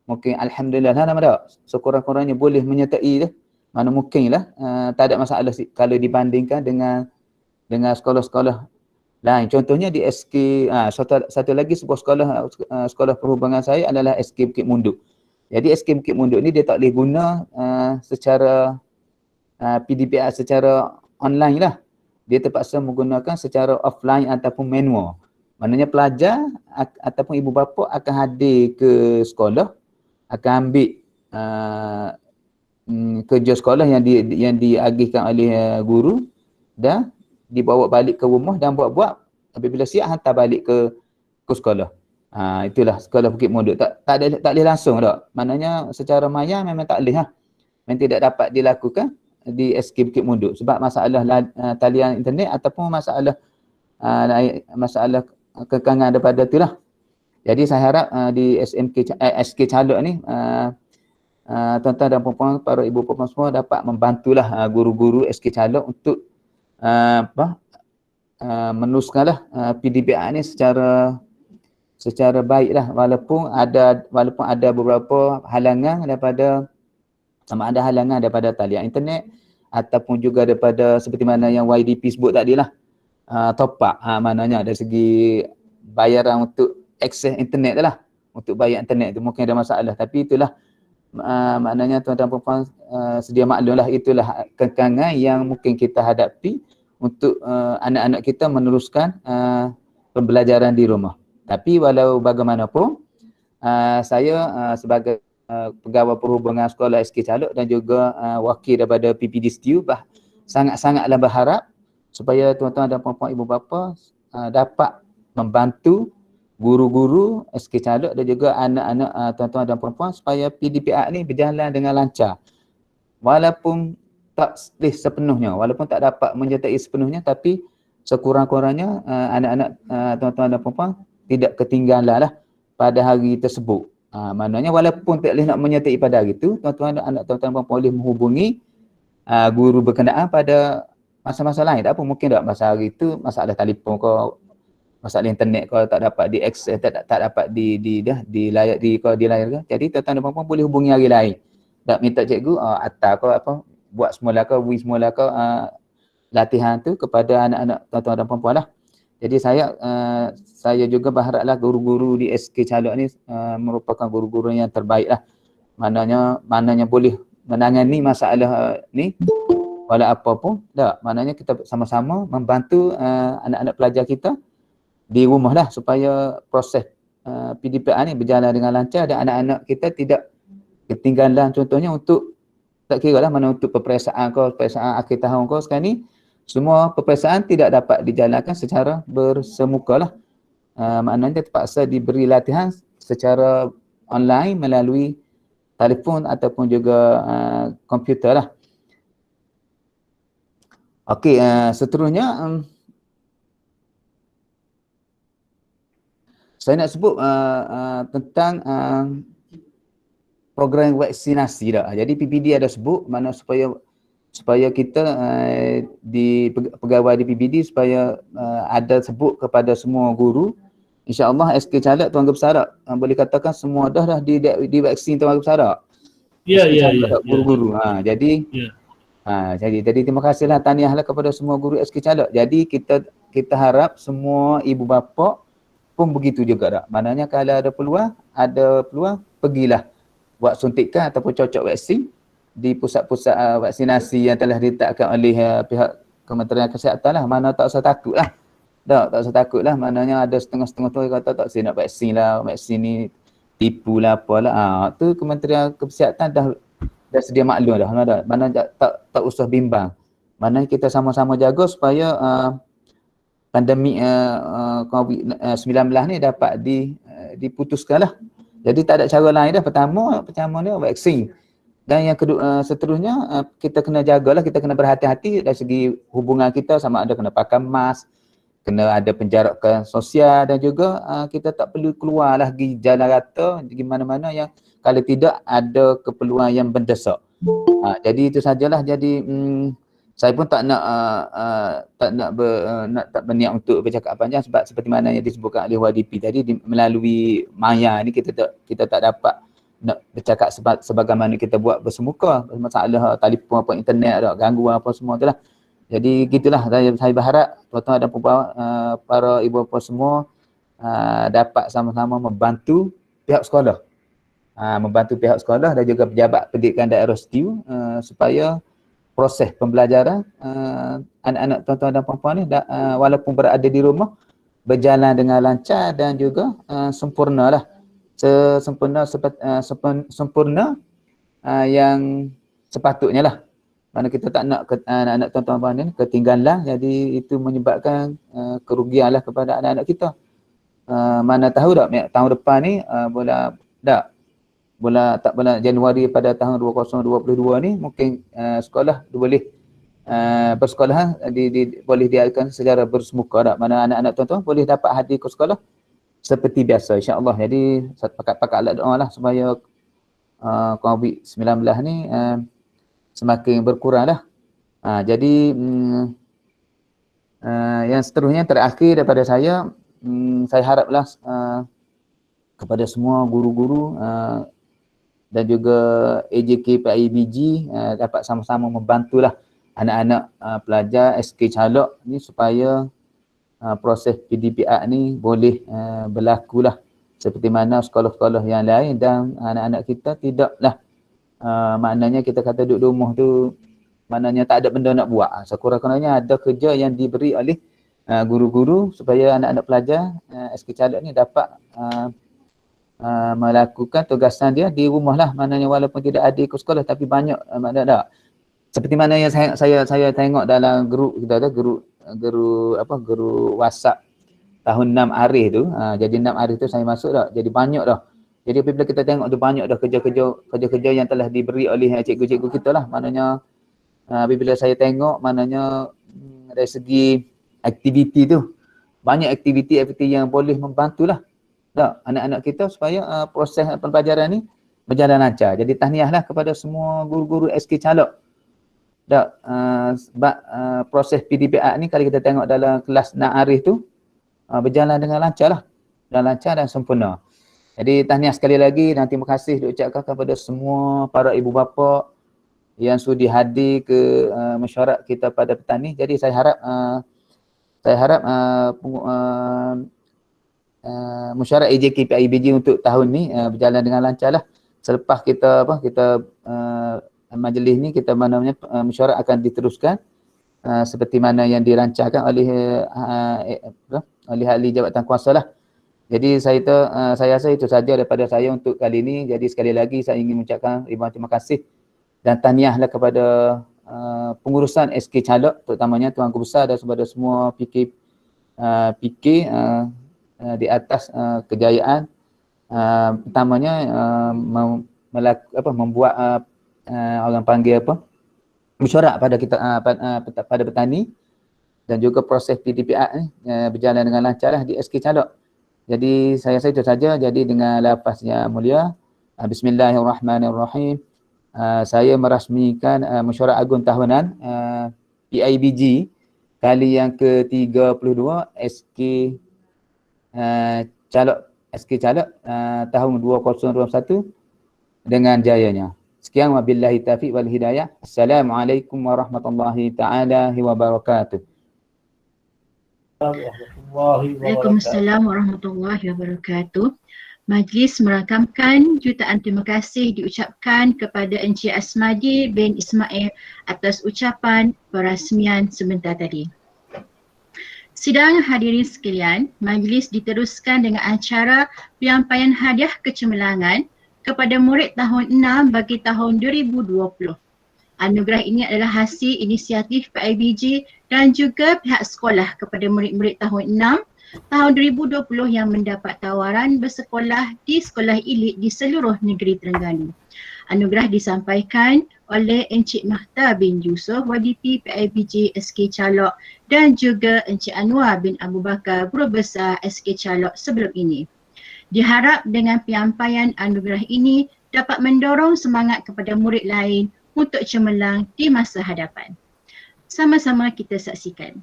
mungkin alhamdulillah lah nama tak, sekurang-kurangnya boleh menyertai dah. Mana mungkin lah tak ada masalah kalau dibandingkan dengan sekolah-sekolah lain. Contohnya di SK satu lagi sebuah sekolah perhubungan saya adalah SK Bukit Munduk. Jadi SK Bukit Munduk ni dia tak boleh guna secara PDPA secara online lah. Dia terpaksa menggunakan secara offline ataupun manual. Maknanya pelajar ataupun ibu bapa akan hadir ke sekolah, akan ambil kerja sekolah yang diagihkan oleh guru dan dibawa balik ke rumah dan buat-buat, apabila siap hantar balik ke sekolah. Itulah sekolah Bukit Munduk. Tak boleh langsung tak. Maknanya secara maya memang tak boleh lah. Memang tidak dapat dilakukan di SK Bukit Munduk sebab masalah talian internet ataupun masalah kekangan daripada itulah. Jadi saya harap di SK Calok ni tuan-tuan dan puan-puan, para ibu bapa semua dapat membantulah guru-guru SK Calok untuk meneruskanlah PDPA ni secara baiklah, walaupun ada beberapa halangan daripada talian internet ataupun juga daripada seperti mana yang YDP sebut tadi lah, top up, maknanya dari segi bayaran untuk akses internet lah, untuk bayar internet tu mungkin ada masalah, tapi itulah maknanya tuan-tuan puan sedia maklum lah, itulah kekangan yang mungkin kita hadapi untuk anak-anak kita meneruskan pembelajaran di rumah. Tapi walau bagaimanapun saya sebagai pegawai perhubungan sekolah SK Calok dan juga wakil daripada PPD STU sangat-sangatlah berharap supaya tuan-tuan dan puan-puan ibu bapa dapat membantu guru-guru SK Calok dan juga anak-anak tuan-tuan dan puan-puan supaya PDPA ni berjalan dengan lancar. Walaupun tak sepenuhnya, walaupun tak dapat menyertai sepenuhnya, tapi sekurang-kurangnya anak-anak tuan-tuan dan puan-puan tidak ketinggalan lah pada hari tersebut. Maknanya walaupun tak boleh nak menyertai pada hari itu, tuan-tuan dan anak tuan-tuan dan puan-puan boleh menghubungi guru berkenaan pada masa-masa lain. Tak apa, mungkin tak masa hari itu masalah telefon kau, masalah internet kau tak dapat diakses, tak dapat dilayar. Jadi tuan-tuan dan puan-puan boleh hubungi hari lain. Tak minta cikgu atar kau buat semula kau, beri semula kau latihan tu kepada anak-anak tuan-tuan dan puan-puan lah. Jadi saya juga berharaplah guru-guru di SK Calok ni merupakan guru-guru yang terbaik lah. Maknanya boleh menangani masalah ni walau apa pun. Tak, maknanya kita sama-sama membantu anak-anak pelajar kita di rumah lah supaya proses PDPA ni berjalan dengan lancar dan anak-anak kita tidak ketinggalan. Contohnya untuk tak kira lah mana untuk peperiksaan akhir tahun kau sekarang ni, semua peperiksaan tidak dapat dijalankan secara bersemuka lah. Maknanya terpaksa diberi latihan secara online melalui telefon ataupun juga komputer lah. Okey, seterusnya saya nak sebut tentang program vaksinasi dah. Jadi PPD ada sebut mana supaya kita di pegawai di PPD supaya ada sebut kepada semua guru. InsyaAllah SK Caleg Tuan Guru Besar boleh katakan semua dah di vaksin Tuan Guru Besar. Ya, SK ya, Caleg ya. guru-guru. Jadi Ya. jadi terima kasihlah, tahniahlah kepada semua guru SK Caleg. Jadi kita harap semua ibu bapa pun begitu juga dah. Maknanya kalau ada peluang pergilah buat suntikan ataupun cocok vaksin di pusat-pusat vaksinasi yang telah ditetapkan oleh pihak Kementerian Kesihatan lah. Mana tak usah takut lah. Tak usah takut lah. Maknanya ada setengah-setengah tu kata tak saya nak vaksin lah. Vaksin ni tipu lah apalah. Tu Kementerian Kesihatan dah sedia maklum dah. Mana tak usah bimbang. Mana kita sama-sama jaga supaya pandemik COVID-19 ni dapat diputuskan lah. Jadi tak ada cara lain dah. Pertama ni vaksin. Dan yang kedua, seterusnya kita kena jagalah, kita kena berhati-hati dari segi hubungan kita, sama ada kena pakai mask, kena ada penjarakan sosial, dan juga kita tak perlu keluar lah pergi jalan rata di mana-mana yang kalau tidak ada keperluan yang mendesak. Jadi itu sajalah. Jadi saya pun tak nak berniat untuk bercakap panjang sebab seperti mana yang disebutkan oleh YDP tadi, melalui maya ni kita tak dapat nak bercakap sebagaimana kita buat bersemuka, masalah telefon apa, internet ada gangguan apa semua tu lah. Jadi gitulah, saya berharap tuan-tuan dan puan-puan, para ibu bapa semua dapat sama-sama membantu pihak sekolah. Membantu pihak sekolah dan juga pejabat pendidikan daerah setiu supaya proses pembelajaran anak-anak tuan-tuan dan puan-puan ni walaupun berada di rumah berjalan dengan lancar dan juga sempurna lah. Sempurna yang sepatutnya lah. Mana kita tak nak anak-anak tuan-tuan ni ketinggalan, jadi itu menyebabkan kerugian lah kepada anak-anak kita. Mana tahu tak tahun depan ni bulan Januari pada tahun 2022 ni mungkin sekolah boleh persekolahan boleh diadakan secara bersemuka tak? Mana anak-anak tuan-tuan boleh dapat hadir ke sekolah seperti biasa, insya-Allah. Jadi pakat-pakatlah doa lah supaya COVID-19 ni semakin berkurang lah. Jadi yang seterusnya terakhir daripada saya haraplah kepada semua guru-guru dan juga AJK PIBG dapat sama-sama membantulah anak-anak pelajar SK Caleg ni supaya proses PDPR ni boleh berlakulah seperti mana sekolah-sekolah yang lain, dan anak-anak kita tidaklah maknanya kita kata duduk rumah tu maknanya tak ada benda nak buat. Sekurang-kurangnya ada kerja yang diberi oleh guru-guru supaya anak-anak pelajar SK Caleg ni dapat melakukan tugasan dia di rumah lah. Maknanya walaupun tidak ada ke sekolah tapi banyak maknanya tak. Seperti mana yang saya tengok dalam grup kita ada guru WhatsApp tahun 6 Arif tu. Jadi 6 Arif tu saya masuk dah. Jadi banyak dah. Jadi apabila kita tengok tu banyak dah kerja-kerja yang telah diberi oleh cikgu-cikgu kita lah. Maknanya apabila saya tengok maknanya dari segi aktiviti tu banyak aktiviti yang boleh membantulah anak-anak kita supaya proses pembelajaran ni berjalan lancar. Jadi tahniahlah kepada semua guru-guru SK Caleg. Sebab proses PDPR ni kalau kita tengok dalam kelas Na'arif tu berjalan dengan lancar lah. Dan lancar dan sempurna. Jadi tahniah sekali lagi dan terima kasih diucapkan kepada semua para ibu bapa yang sudi hadir ke mesyuarat kita pada petang ni. Jadi saya harap mesyuarat AJK PIBG untuk tahun ni berjalan dengan lancar lah. Selepas kita majlis ni kita mesyuarat akan diteruskan seperti mana yang dirancangkan oleh ahli jabatan kuasa lah. Jadi saya rasa itu saja daripada saya untuk kali ini. Jadi sekali lagi saya ingin mengucapkan ribuan terima kasih dan tahniahlah kepada pengurusan SK Caleg, terutamanya Tuan Guru Besar dan kepada semua PK di atas kejayaan pertamanya membuat orang panggil mesyuarat pada kita pada petani dan juga proses PDPR berjalan dengan lancar di SK Calok. Jadi saya rasa itu saja. Jadi dengan lafaz yang mulia, Bismillahirrahmanirrahim. Saya merasmikan mesyuarat agung tahunan PIBG kali yang ke-32 SK Calok tahun 2021 dengan jayanya. Sekian, wabillahi taufiq wal hidayah. Assalamualaikum warahmatullahi taala wabarakatuh. Waalaikumsalam warahmatullahi wabarakatuh. Majlis merakamkan jutaan terima kasih diucapkan kepada Encik Asmadi bin Ismail atas ucapan perasmian sebentar tadi. Sidang hadirin sekalian, majlis diteruskan dengan acara penyampaian hadiah kecemerlangan kepada murid tahun 6 bagi tahun 2020. Anugerah ini adalah hasil inisiatif PIBG dan juga pihak sekolah kepada murid-murid tahun 6 tahun 2020 yang mendapat tawaran bersekolah di sekolah elit di seluruh negeri Terengganu. Anugerah disampaikan oleh Encik Mahta bin Yusof, YDP PIBG SK Calok dan juga Encik Anwar bin Abu Bakar, Guru Besar SK Calok sebelum ini. Diharap dengan penyampaian anugerah ini dapat mendorong semangat kepada murid lain untuk cemerlang di masa hadapan. Sama-sama kita saksikan.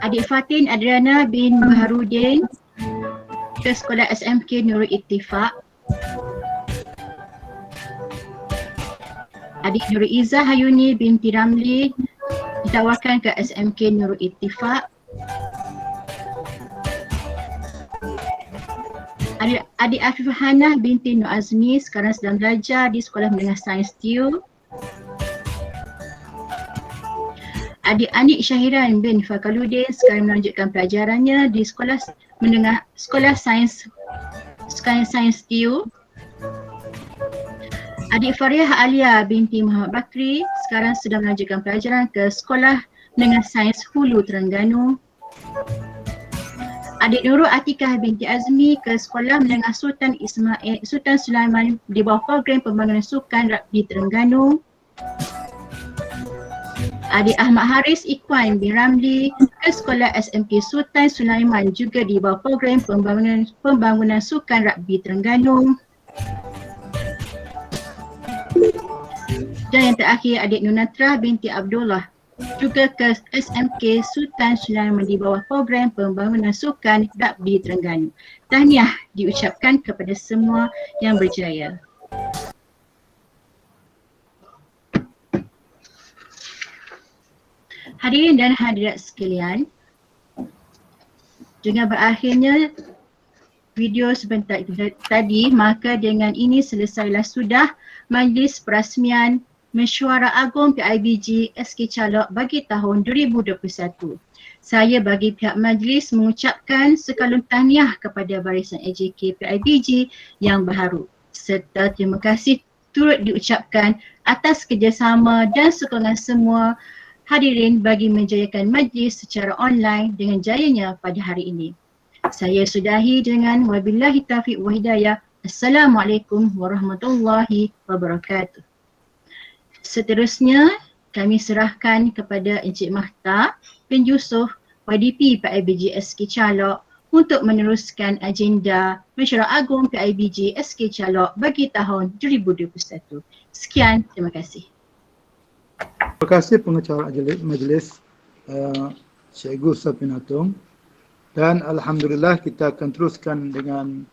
Adik Fatin Adriana bin Baharudin ke Sekolah SMK Nurul Ittifaq. Adik Nurul Izzah Hayuni binti Ramli ditawarkan ke SMK Nurul Ittifaq. Adik Afifah Hanah binti Nur Azmi sekarang sedang belajar di Sekolah Menengah Sains TIU. Adik Anik Syahiran bin Fakaludin sekarang melanjutkan pelajarannya di Sekolah Sains TIU. Adik Fariah Alia binti Muhammad Bakri sekarang sedang melanjutkan pelajaran ke Sekolah Menengah Sains Hulu Terengganu. Adik Nurul Atikah binti Azmi ke Sekolah Menengah Sultan Sulaiman di bawah program pembangunan sukan Rugby Terengganu. Adik Ahmad Haris Ikwan bin Ramli ke Sekolah SMK Sultan Sulaiman juga di bawah program pembangunan sukan Rugby Terengganu. Dan yang terakhir, adik Nunatrah binti Abdullah juga ke SMK Sultan Sulaiman di bawah program pembangunan sukan Rugby Terengganu. Tahniah diucapkan kepada semua yang berjaya. Hadirin dan hadirat sekalian, dengan berakhirnya video sebentar tadi, maka dengan ini selesailah sudah majlis perasmian Mesyuarat Agung PIBG SK Calok bagi tahun 2021. Saya bagi pihak majlis mengucapkan sekalun tahniah kepada barisan AJK PIBG yang baharu serta terima kasih turut diucapkan atas kerjasama dan sokongan semua hadirin bagi menjayakan majlis secara online dengan jayanya pada hari ini. Saya sudahi dengan wabillahi taufiq wa hidayah. Assalamualaikum warahmatullahi wabarakatuh. Seterusnya kami serahkan kepada Encik Mahta bin Yusof, YDP PIBG SK Calok untuk meneruskan agenda Mesyuarat Agung PIBG SK Calok bagi tahun 2021. Sekian, terima kasih. Terima kasih pengacara majlis Cikgu Sapinatung. Dan alhamdulillah kita akan teruskan dengan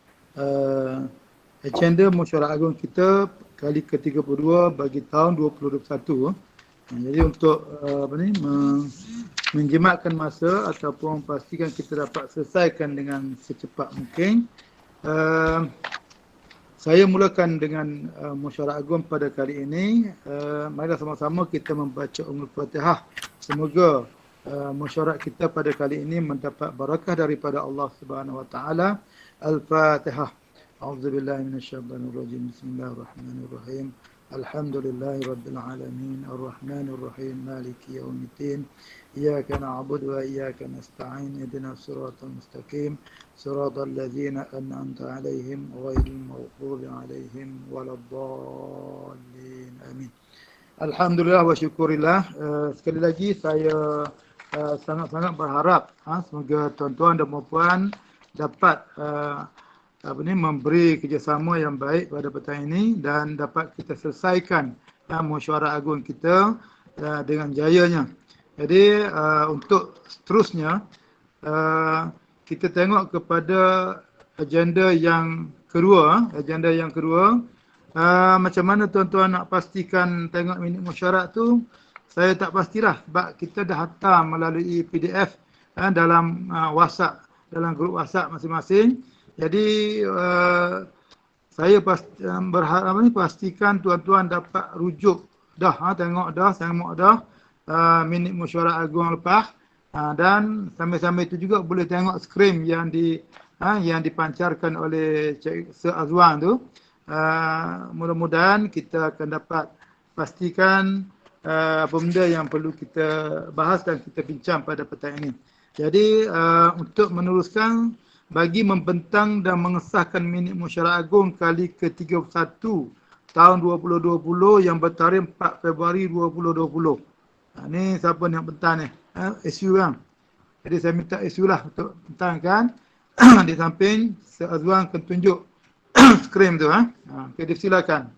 agenda Mesyuarat Agung kita kali ke-32 bagi tahun 2021. Jadi untuk menjimatkan masa ataupun pastikan kita dapat selesaikan dengan secepat mungkin, saya mulakan dengan Mesyuarat Agung pada kali ini. Marilah sama-sama kita membaca Ummul Fatihah. Semoga mesyuarat kita pada kali ini mendapat barakah daripada Allah Subhanahu Wa Taala. Al-Fatihah. A'udzubillahi minasyaitonirrajim. Bismillahirrahmanirrahim. Alhamdulillahi Rabbil Alamin Ar-Rahmanir Rahim Maliki Yawmiddin Iyyaka na'budu wa iyyaka nasta'in Ihdinas siratal mustaqim Siratal ladzina an'amta 'alaihim ghairil maghdubi 'alaihim waladdallin. Amin. Alhamdulillah wa syukurillah. Sekali lagi saya sangat-sangat berharap semoga tuan-tuan dan puan dapat memberi kerjasama yang baik pada petang ini dan dapat kita selesaikan mesyuarat agung kita dengan jayanya. Jadi untuk seterusnya kita tengok kepada agenda yang kedua. Macam mana tuan-tuan nak pastikan tengok minit mesyuarat tu, saya tak pastilah sebab kita dah hantar melalui PDF dalam WhatsApp, dalam grup WhatsApp masing-masing. Jadi saya berharap pastikan tuan-tuan dapat rujuk dah, tengok dah minit mesyuarat agung lepas, dan sambil-sambil itu juga boleh tengok skrin yang dipancarkan oleh Cik Sir Azwan tu. Mudah-mudahan kita akan dapat pastikan apa benda yang perlu kita bahas dan kita bincang pada petang ini. Jadi untuk meneruskan, bagi membentang dan mengesahkan minit mesyuarat agung kali ke-31 tahun 2020 yang bertarikh 4 Februari 2020. Ni siapa nak bentang ni? SU kan? Jadi saya minta SU lah untuk bentangkan. Di samping Sir Azwan akan tunjuk skrin tu. Okay, silakan.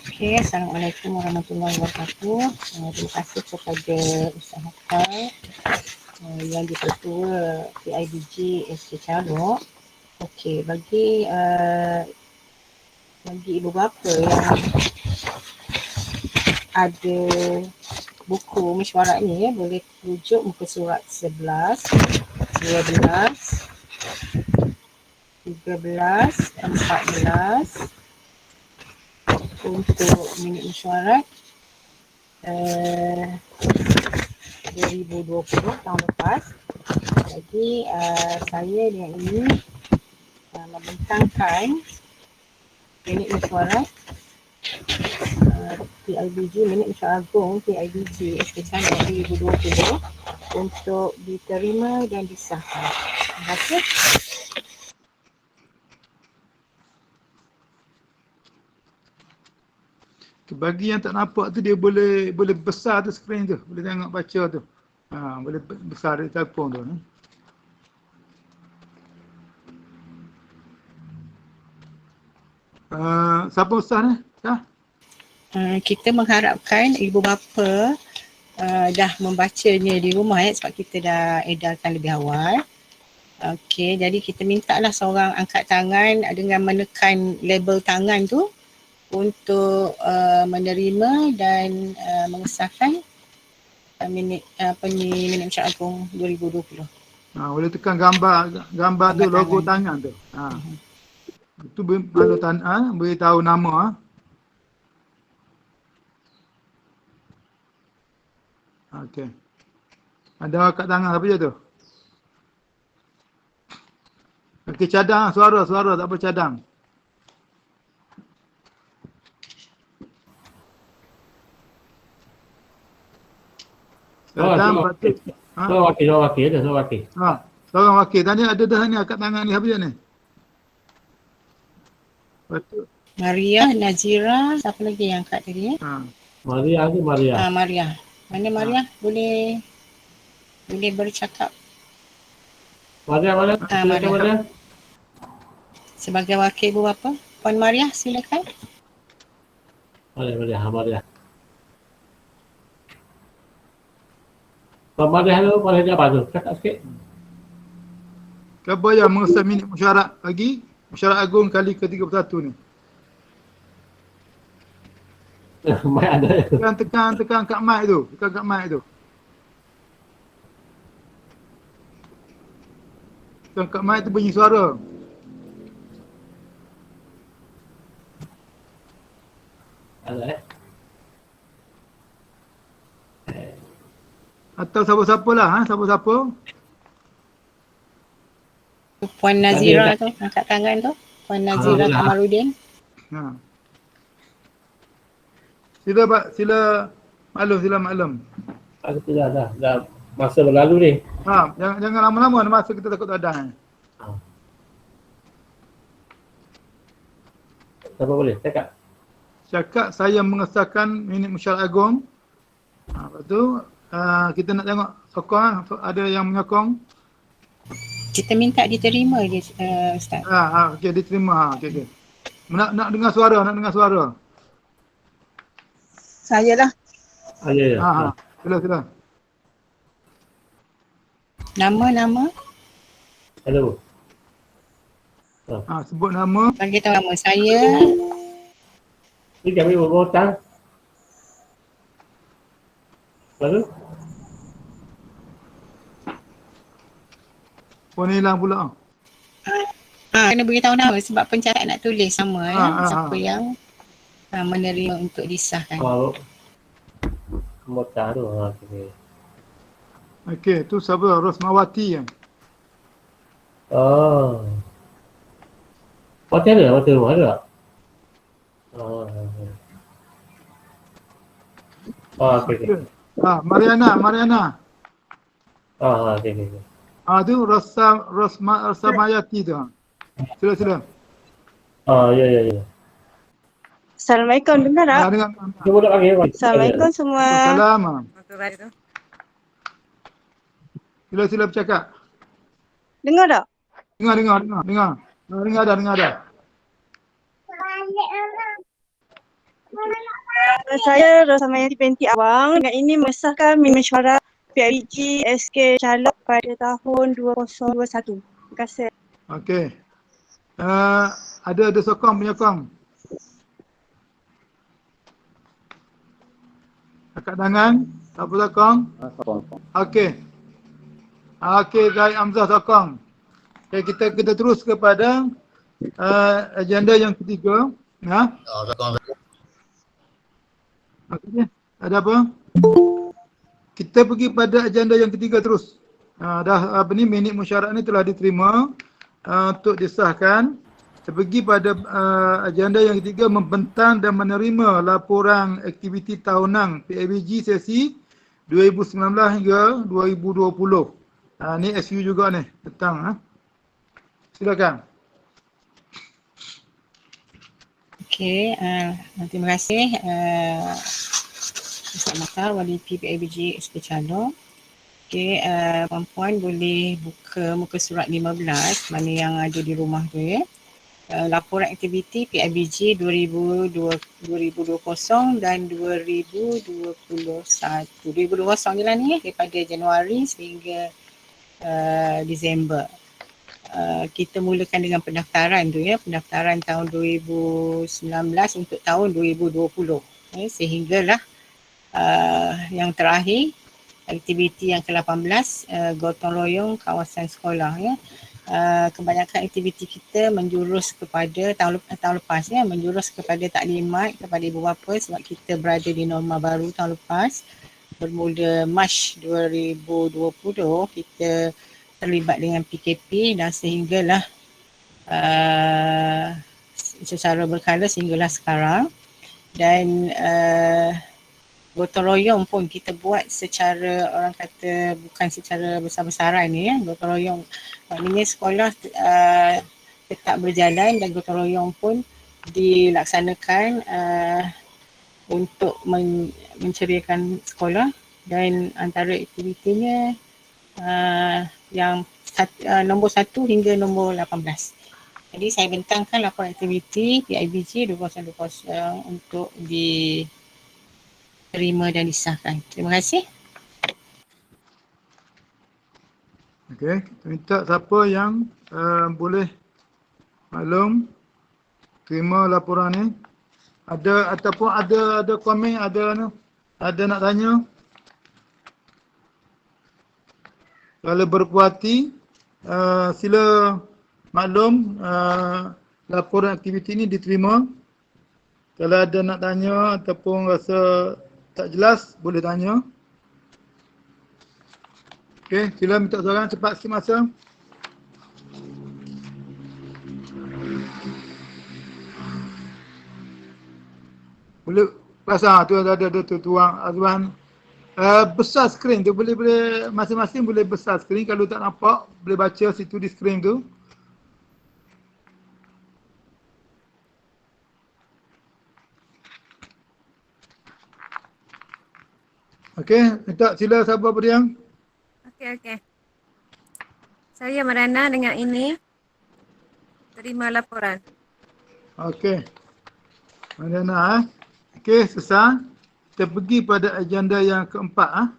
Okay, Assalamualaikum warahmatullahi wabarakatuh. Terima kasih kepada Ustaz Haqqal yang diketua PIBG SK Calok. Okey, bagi ibu bapa yang ada buku mesyuarat ni, boleh rujuk muka surat 11, 12, 13, 14 untuk minit mesyuarat 2020 tahun lepas. Jadi saya dengan ini membentangkan minit mesyuarat PIBG, minit mesyuarat agung PIBG SK Calok 2020 untuk diterima dan disahkan. Terima kasih. Bagi yang tak nampak tu, dia boleh besar tu skrin tu, boleh tengok baca tu. Boleh besar di telefon tu. Siapa Ustaz ni? Kita mengharapkan ibu bapa dah membacanya di rumah sebab kita dah edarkan lebih awal. Okey, jadi kita mintalah seorang angkat tangan dengan menekan label tangan tu untuk menerima dan mengesahkan minit mesyuarat agung 2020. Boleh tekan gambar tu, logo tangan tu. Itu beritahu nama. Okey. Ada kat tangan apa je tu? Okey, cadang suara tak apa cadang. Cadang patut. Seorang wakil. Seorang wakil. Tadi ada dah ni kat tangan ni apa je ni? Patut. Maria, Nazira, siapa lagi yang angkat tadi? Maria. Maria. Mana Maria? Boleh bercakap. Maria. Maria. Sebagai wakil ibu bapa, Puan Maria, silakan. Maria. Puan Maria tu, boleh apa tu? Cakap sikit. Siapa yang mengesah minit mesyuarat lagi? Mesyuarat agung kali ke-31 ni. Mic ada. Tekan kat mic tu. Tekan kat mic tu bunyi suara. Ada Atau siapa-siapa lah, siapa-siapa. Puan Nazira tu, angkat tangan tu. Puan Nazira Kamarudin. Ha. Sila Pak, sila maklum. Aku tu dah masa berlalu ni. Ha, jangan lama-lama masa kita takut tak ada. Siapa boleh cakap? Cakap saya mengesahkan minit mesyuarat agung. Lepas tu kita nak tengok sokong, ada yang menyokong. Kita minta diterima je, Ustaz. Okey, diterima. Okey. Nak dengar suara. Saya lah. Ya. Sila. Nama. Hello. Sebut nama. Bagi tahu nama saya. Ni kami berhutang. Lalu? Phone hilang pula. Kena beritahu nama sebab pencatat nak tulis nama siapa ha. yang menerima untuk disahkan. Berhutang tu. Okay. Okey, tu siapa? Rosmawati kan? Hotel rumah ada tak? Okay. Mariana. Okay. Tu Rosmayati tu. Sila. Ya. Assalamualaikum, dengar tak? Dengar. Cuba nak panggil. Assalamualaikum semua. Assalamualaikum. Sila bercakap. Dengar tak? Dengar. Dengar dah. Saya Rosamayati binti Awang. Dengan ini mengesahkan minit mesyuarat PIBG SK Calok pada tahun 2021. Terima kasih. Okey. Ada sokong penyokong. Angkat tangan. Siapa sokong? Okey. Guys, Hamzah sokong. Okey, kita terus kepada agenda yang ketiga. Okey, ada apa? Kita pergi pada agenda yang ketiga terus. Minit mesyuarat ni telah diterima untuk disahkan. Kita pergi pada agenda yang ketiga, membentang dan menerima laporan aktiviti tahunan PIBG sesi 2019 hingga 2020. Ni SU juga ni, petang. Silakan. Okey, terima kasih Ustaz Makar, Wali PIBG SK Calok. Okey, puan-puan boleh buka muka surat 15 mana yang ada di rumah tu ya. Laporan aktiviti PIBG 2020 dan 2021. 2020 je lah ni daripada Januari sehingga Disember. Kita mulakan dengan pendaftaran tu ya, pendaftaran tahun 2019 untuk tahun 2020 sehinggalah yang terakhir aktiviti yang ke-18 gotong royong kawasan sekolah ya. Kebanyakan aktiviti kita menjurus kepada tahun lepas ya, menjurus kepada taklimat kepada ibu bapa sebab kita berada di norma baru tahun lepas. Bermula Mac 2020 kita terlibat dengan PKP dan sehinggalah secara berkala sehinggalah sekarang. Dan gotong royong pun kita buat secara, orang kata bukan secara besar-besaran ni ya. Gotong royong maknanya sekolah tetap berjalan dan gotong royong pun dilaksanakan untuk menceriakan sekolah. Dan antara aktivitinya yang nombor 1 hingga nombor 18. Jadi saya bentangkan laporan aktiviti PIBG 2020 untuk diterima dan disahkan. Terima kasih. Okey, kita minta siapa yang boleh maklum terima laporan ni. Ada ataupun ada komen, ada nak tanya. Kalau berpuas hati, sila maklum laporan aktiviti ini diterima. Kalau ada nak tanya ataupun rasa tak jelas, boleh tanya. Okey, sila minta soalan cepat sikit masa. Boleh rasa tu ada tu tuang Azwan. Besar skrin tu boleh masing-masing boleh besar skrin, kalau tak nampak boleh baca situ di skrin tu. Okey, minta sila sabar berdiam. Okey. Saya Marana dengan ini terima laporan. Okey. Mana Okey, selesai. Kita pergi pada agenda yang keempat.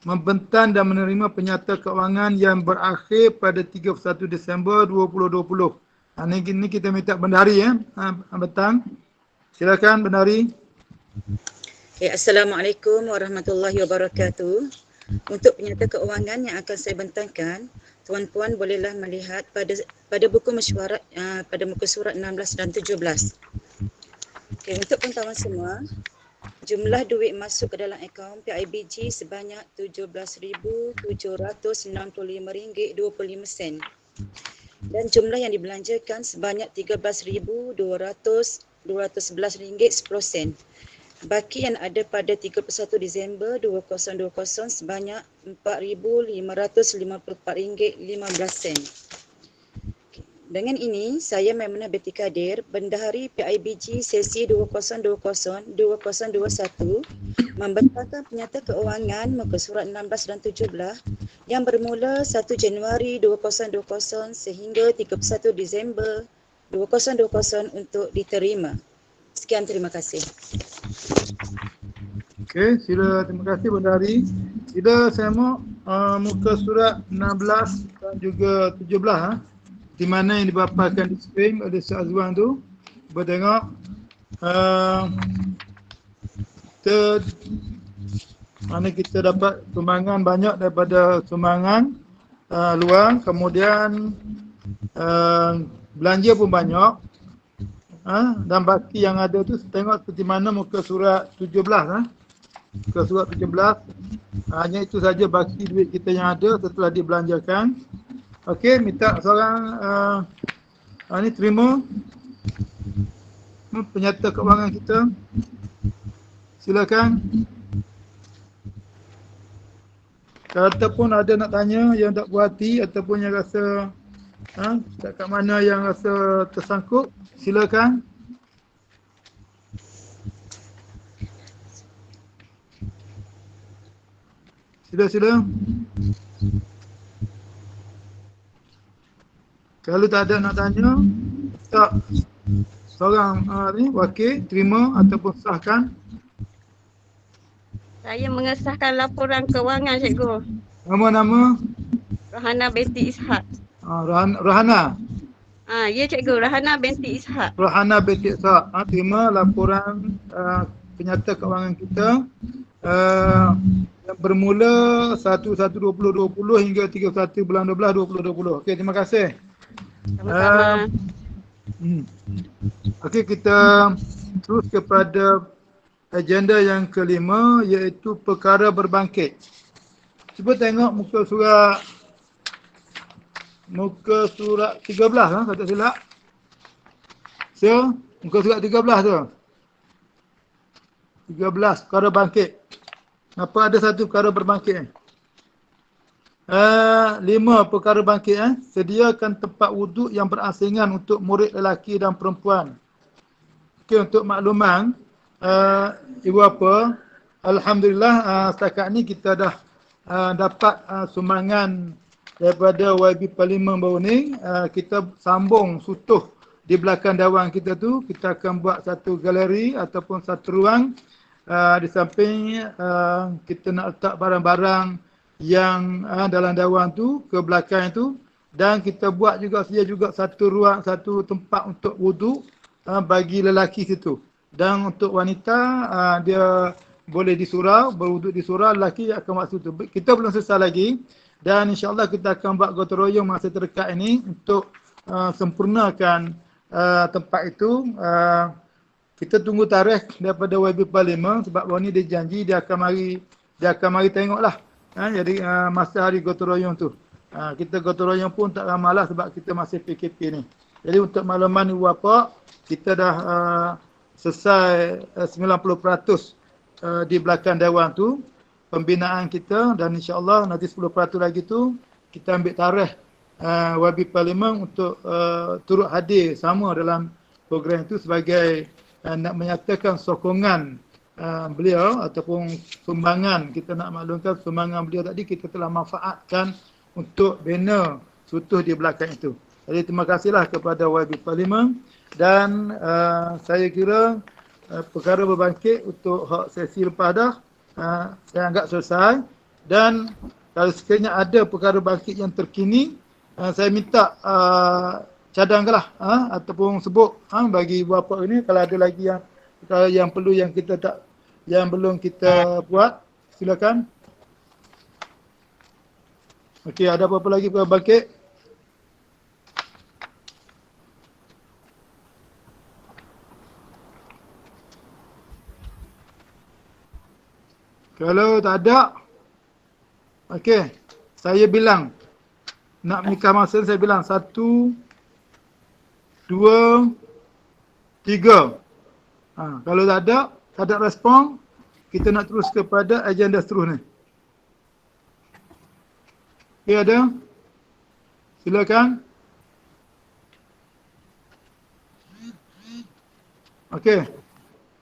Membentang dan menerima penyata keuangan yang berakhir pada 31 Disember 2020. Ini kita minta Bendahari Bentang. Silakan Bendahari. Assalamualaikum warahmatullahi wabarakatuh. Untuk penyata keuangan yang akan saya bentangkan, tuan-puan bolehlah melihat pada buku mesyuarat pada muka surat 16 dan 17. Okey, untuk pengetahuan semua, jumlah duit masuk ke dalam akaun PIBG sebanyak RM17,765.25 dan jumlah yang dibelanjakan sebanyak RM13,211.10. Baki yang ada pada 31 Disember 2020 sebanyak RM4,554.15. Dengan ini, saya Maimunah Binti Kadir, Bendahari PIBG sesi 2020-2021 membentangkan penyata keuangan muka surat 16 dan 17 yang bermula 1 Januari 2020 sehingga 31 Disember 2020 untuk diterima. Sekian, terima kasih. Okey, sila terima kasih Bendahari. Sila saya mau muka surat 16 dan juga 17 di mana yang dipaparkan di skrin oleh Ustaz Azwan tu. Cuba tengok. Mana kita dapat sumbangan banyak daripada sumbangan luar, kemudian belanja pun banyak. Dan baki yang ada tu tengok seperti mana muka surat 17 muka surat 17. Hanya itu saja baki duit kita yang ada setelah dibelanjakan. Okey, minta seorang ni terima penyata keuangan kita. Silakan. Kalau ataupun ada nak tanya yang tak puas hati ataupun yang rasa dekat mana yang rasa tersangkut, silakan. Sila. Kalau tak ada nak tanya, tak seorang wakil terima ataupun sahkan. Saya mengesahkan laporan kewangan, Cikgu. Nama-nama? Rahana binti Ishak. Rahana? Ya, Cikgu. Rahana binti Ishak. Rahana binti Ishak. Terima laporan penyata keuangan kita yang bermula 1/1/2020 hingga 31 bulan 12 2020. Okey, terima kasih. Sama-sama. Okey, kita terus kepada agenda yang kelima, iaitu perkara berbangkit. Cuba tengok muka surat 13 kalau tak silap. So, muka surat 13 tu. 13 perkara bangkit. Apa ada satu perkara berbangkit? 5 perkara bangkit. Sediakan tempat wuduk yang berasingan untuk murid lelaki dan perempuan. Okey, untuk makluman ibu bapa, alhamdulillah setakat ni kita dah dapat sumbangan daripada YB Parlimen baru ni. Kita sambung sutuh di belakang dawang kita tu. Kita akan buat satu galeri ataupun satu ruang di samping kita nak letak barang-barang yang dalam dawang tu ke belakang tu, dan kita buat juga sedia juga satu ruang, satu tempat untuk wuduk bagi lelaki situ, dan untuk wanita dia boleh di surau, berwuduk di surau, lelaki akan buat situ. Kita belum selesai lagi, dan insya-Allah kita akan buat gotong royong masa terdekat ini untuk sempurnakan tempat itu. Kita tunggu tarikh daripada YB Parlimen sebab baru ni dia janji dia akan mari tengoklah. Jadi masa hari gotong royong tu. Kita gotong royong pun tak ramai lah sebab kita masih PKP ni. Jadi untuk makluman ibu bapa, kita dah selesai 90% di belakang dewan tu pembinaan kita, dan insya-Allah nanti 10% lagi tu kita ambil tarikh YB Parlimen untuk turut hadir sama dalam program itu sebagai nak menyatakan sokongan beliau ataupun sumbangan. Kita nak maklumkan sumbangan beliau tadi kita telah manfaatkan untuk bina sutuh di belakang itu. Jadi terima kasihlah kepada YB Parlimen, dan saya kira perkara berbangkit untuk hak sesi lepas dah saya anggap selesai, dan kalau sekiranya ada perkara bangkit yang terkini saya minta cadangkanlah ataupun sebut bagi bapa ini kalau ada lagi yang perlu yang belum kita buat, silakan. Okey, ada apa-apa lagi perkara bangkit? Kalau tak ada, okey, saya bilang, nak menikah masa saya bilang 1, 2, 3. Kalau tak ada respon, kita nak terus kepada agenda seterusnya. Okey, ada? Silakan. Okey.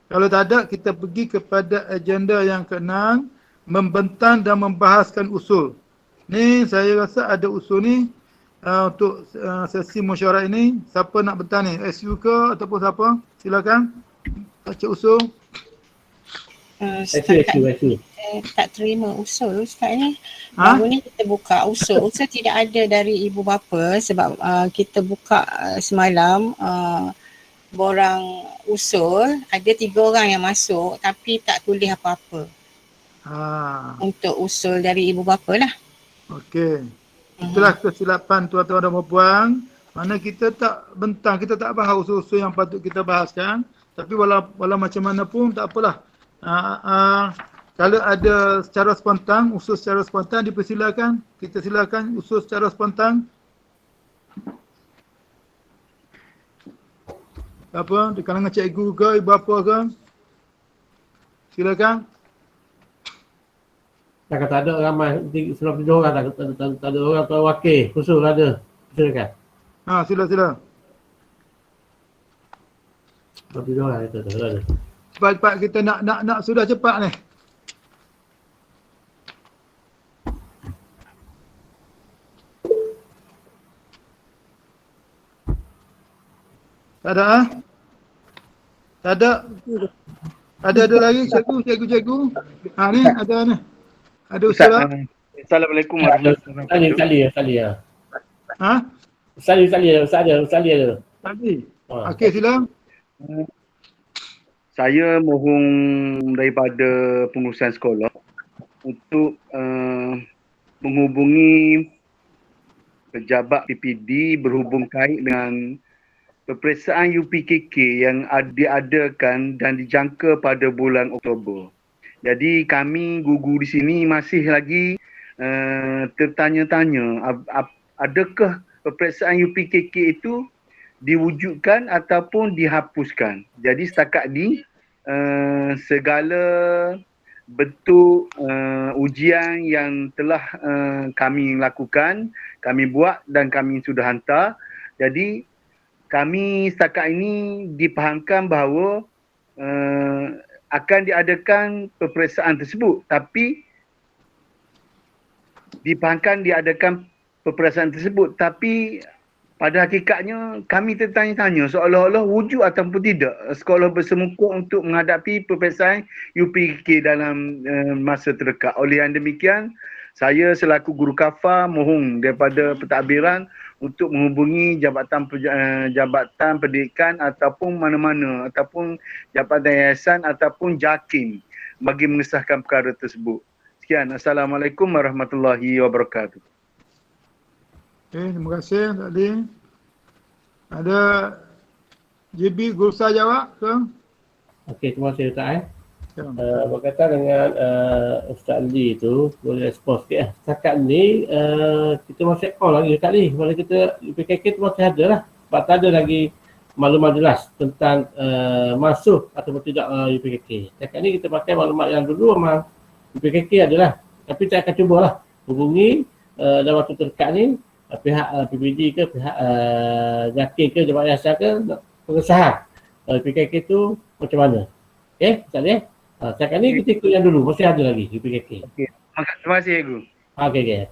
Kalau tak ada, kita pergi kepada agenda yang ke-6, membentang dan membahaskan usul. Ni saya rasa ada usul ni untuk sesi mesyuarat ini. Siapa nak bentang ni? SU ke ataupun siapa? Silakan. Baca usul. SU. Tak terima usul Ustaz ni. Baru ni kita buka usul. Usul tidak ada dari ibu bapa sebab kita buka semalam borang usul, ada 3 orang yang masuk tapi tak tulis apa-apa. Untuk usul dari ibu bapa lah. Okey. Itulah kesilapan tuan-tuan dan puan-puan. Mana kita tak bentang, kita tak bahas usul-usul yang patut kita bahaskan. Tapi walau macam mana pun tak apalah. Kalau ada secara spontan, usul secara spontan dipersilakan. Kita silakan usul secara spontan. Apa? Di kalangan cikgu ke, ibu bapa ke? Silakan. Tak kata ada ramai, 97 orang tak ada orang wakil, khusus ada. Silakan. Sila. 97 orang itu ada. Cepat-cepat kita nak sudah cepat ni. Tak ada Tak ada. Ada lagi cikgu. Ni ada ni. Ada usul. Assalamualaikum warahmatullahi wabarakatuh. Sali ada. Okey, sila. Saya mohon daripada pengurusan sekolah untuk menghubungi pejabat PPD berhubung kait dengan peperiksaan UPKK yang diadakan dan dijangka pada bulan Oktober. Jadi kami gugu di sini masih lagi tertanya-tanya adakah peperiksaan UPKK itu diwujudkan ataupun dihapuskan. Jadi setakat ni segala bentuk ujian yang telah kami lakukan, kami buat dan kami sudah hantar. Jadi kami setakat ini dipahamkan bahawa akan diadakan peperiksaan tersebut, tapi pada hakikatnya kami tertanya-tanya seolah-olah wujud ataupun tidak sekolah bersemuka untuk menghadapi peperiksaan UPK dalam masa terdekat. Oleh yang demikian, saya selaku guru kafar mohon daripada pentadbiran untuk menghubungi jabatan pendidikan ataupun mana-mana ataupun jabatan yayasan ataupun JAKIM bagi mengesahkan perkara tersebut. Sekian. Assalamualaikum warahmatullahi wabarakatuh. Terima kasih Pak Ali. Ada JB Gulsa jawab ke? Okey, terima kasih Ustaz. Berkaitan dengan Ustaz Ali tu, boleh respon sikit. Setakat ni kita masih call lagi Ustaz Ali. Boleh kita PKK tu masih ada lah. Sebab tak ada lagi maklumat jelas tentang masuk ataupun tidak UPKK. Setakat ni kita pakai maklumat yang dulu memang UPKK adalah, tapi saya akan cubalah hubungi dalam waktu terdekat ni pihak PBD ke, pihak JAKIM ke, Jemaah Asal ke, pengesahan UPKK tu macam mana. Okey, tak boleh? Setakat ni kita ikut yang dulu, masih ada lagi UPKK. Okey. Terima kasih Cikgu. Okey.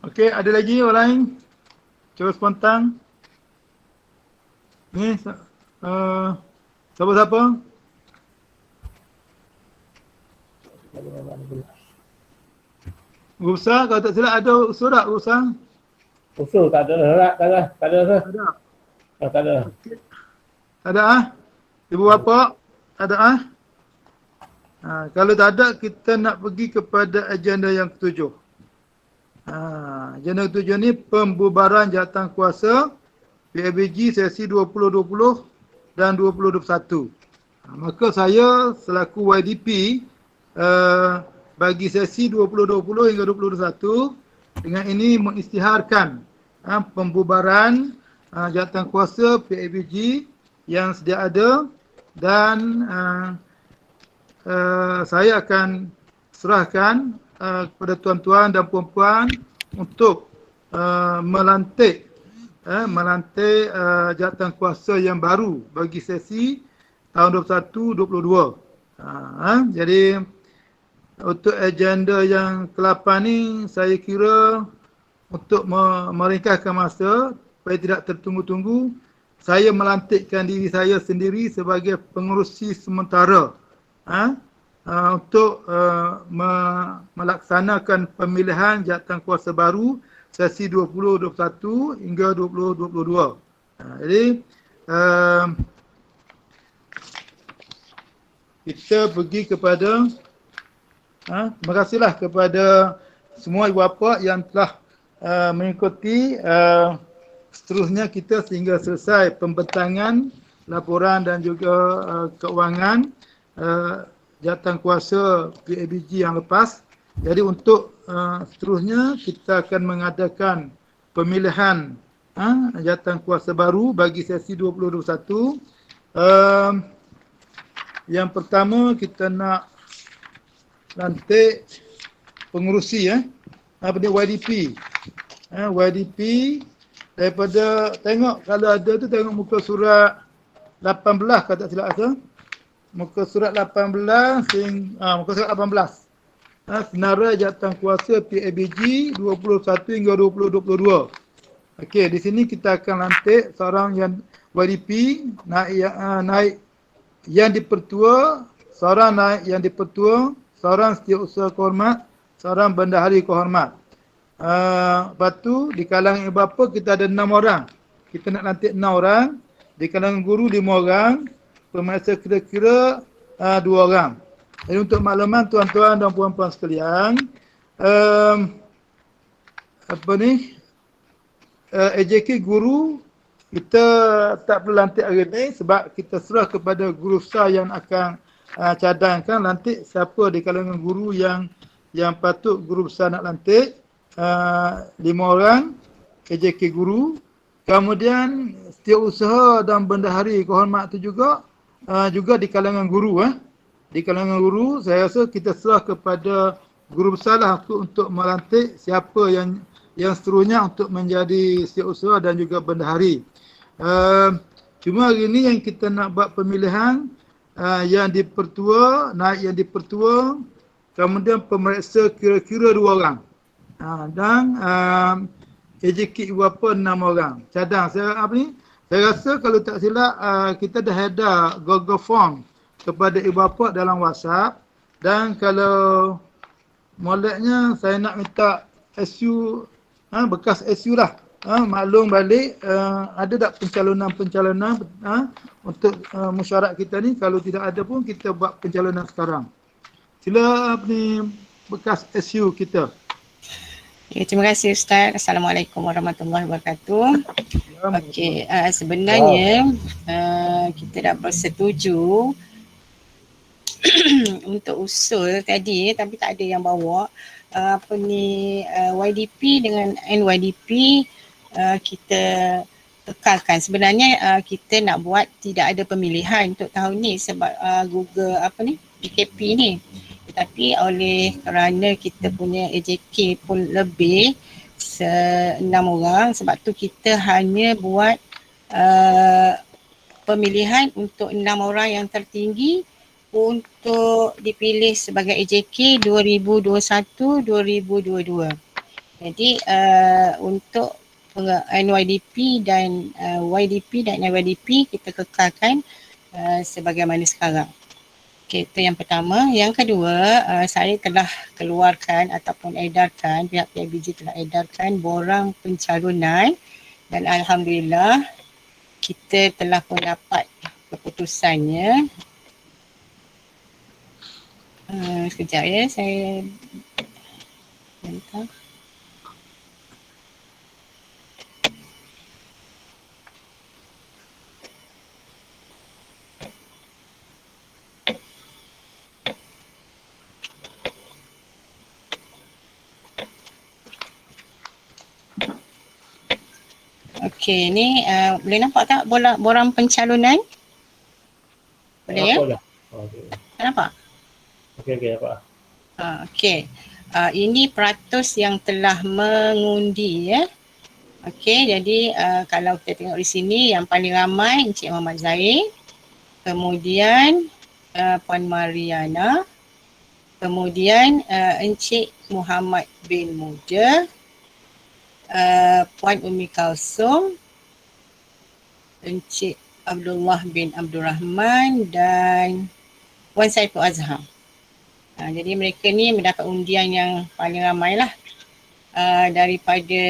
Okey, ada lagi orang lain? Cuba spontan. Ni, siapa-siapa? Guru besar, kalau tak silap ada usul tak guru besar? Usul tak ada. Tak ada. Tak ada. Tak ada. Tak ada ah? Ibu bapa? Tak ada ah? Kalau tak ada, kita nak pergi kepada agenda yang ketujuh. Agenda ketujuh ni pembubaran jawatankuasa PABG sesi 2020 dan 2021. Maka saya selaku YDP bagi sesi 2020 hingga 2021 dengan ini mengisytiharkan pembubaran jawatankuasa PABG yang sedia ada dan saya akan serahkan kepada tuan-tuan dan puan-puan untuk melantik jawatankuasa yang baru bagi sesi tahun 2021-22. Jadi untuk agenda yang ke-8 ni saya kira untuk meringkaskan masa supaya tidak tertunggu-tunggu, saya melantikkan diri saya sendiri sebagai pengerusi sementara untuk melaksanakan pemilihan jawatankuasa baru sesi 2021 hingga 2022. Jadi kita pergi kepada terima kasihlah kepada semua ibu bapa yang telah mengikuti seterusnya kita sehingga selesai pembentangan laporan dan juga keuangan jawatankuasa PABG yang lepas. Jadi untuk seterusnya kita akan mengadakan pemilihan jawatankuasa baru bagi sesi 2021. Yang pertama kita nak lantik pengerusi YDP. YDP daripada tengok kalau ada tu tengok muka surat 18 kalau tak silap saya. Muka surat 18 muka surat 18. Senarai jawatankuasa PABG 21 hingga 2022. Okey, di sini kita akan lantik seorang yang YDP naik yang dipertua, seorang naik yang dipertua, seorang setiausaha kehormat, seorang bendahari kehormat. Lepas tu di kalangan ibu bapa kita ada 6 orang. Kita nak lantik 6 orang. Di kalangan guru 5 orang. Pemeriksa kira-kira 2 orang. Jadi untuk makluman tuan-tuan dan puan-puan sekalian, AJK guru kita tak perlu lantik hari ni sebab kita serah kepada guru besar yang akan cadangkan lantik siapa di kalangan guru yang patut guru besar nak lantik. 5 orang AJK guru. Kemudian setiausaha dan bendahari kehormat tu juga di kalangan guru. Di kalangan guru saya rasa kita serah kepada guru besar lah untuk melantik siapa yang seterusnya untuk menjadi setiausaha dan juga bendahari. Cuma hari ini yang kita nak buat pemilihan yang dipertua, naik yang dipertua, kemudian pemeriksa kira-kira 2 orang. Dan AJK ibu bapa 6 orang. Cadang saya rasa kalau tak silap kita dah ada Google Form kepada ibu bapa dalam WhatsApp, dan kalau moleknya saya nak minta SU bekas SU lah. Maklum balik ada tak pencalonan untuk mesyuarat kita ni. Kalau tidak ada pun kita buat pencalonan sekarang. Sila bekas SU kita. Terima kasih Ustaz. Assalamualaikum warahmatullahi wabarakatuh. Okey, sebenarnya kita dah bersetuju untuk usul tadi tapi tak ada yang bawa YDP dengan NYDP. Kita kekalkan. Sebenarnya kita nak buat tidak ada pemilihan untuk tahun ni sebab Google PKP ni. Tetapi oleh kerana kita punya AJK pun lebih 6 orang, sebab tu kita hanya buat pemilihan untuk 6 orang yang tertinggi untuk dipilih sebagai AJK 2021-2022. Jadi untuk NYDP dan YDP dan NYDP kita kekalkan sebagaimana sekarang. Okay, itu yang pertama. Yang kedua, saya telah keluarkan ataupun edarkan, pihak PIBG telah edarkan borang pencalonan dan alhamdulillah kita telah pun dapat keputusannya. Sekejap ya, saya bentar. Okey, ni boleh nampak tak borang pencalonan? Boleh ya? Okey. Nampak? Okey, nampak. Okey. Ini peratus yang telah mengundi ya. Okey, jadi kalau kita tengok di sini yang paling ramai Encik Muhammad Zahid, kemudian Puan Mariana, kemudian Encik Muhammad bin Muda, Puan Umi Kalsum, Encik Abdullah bin Abdul Rahman dan Puan Saiful Azhar. Jadi mereka ni mendapat undian yang paling ramai lah daripada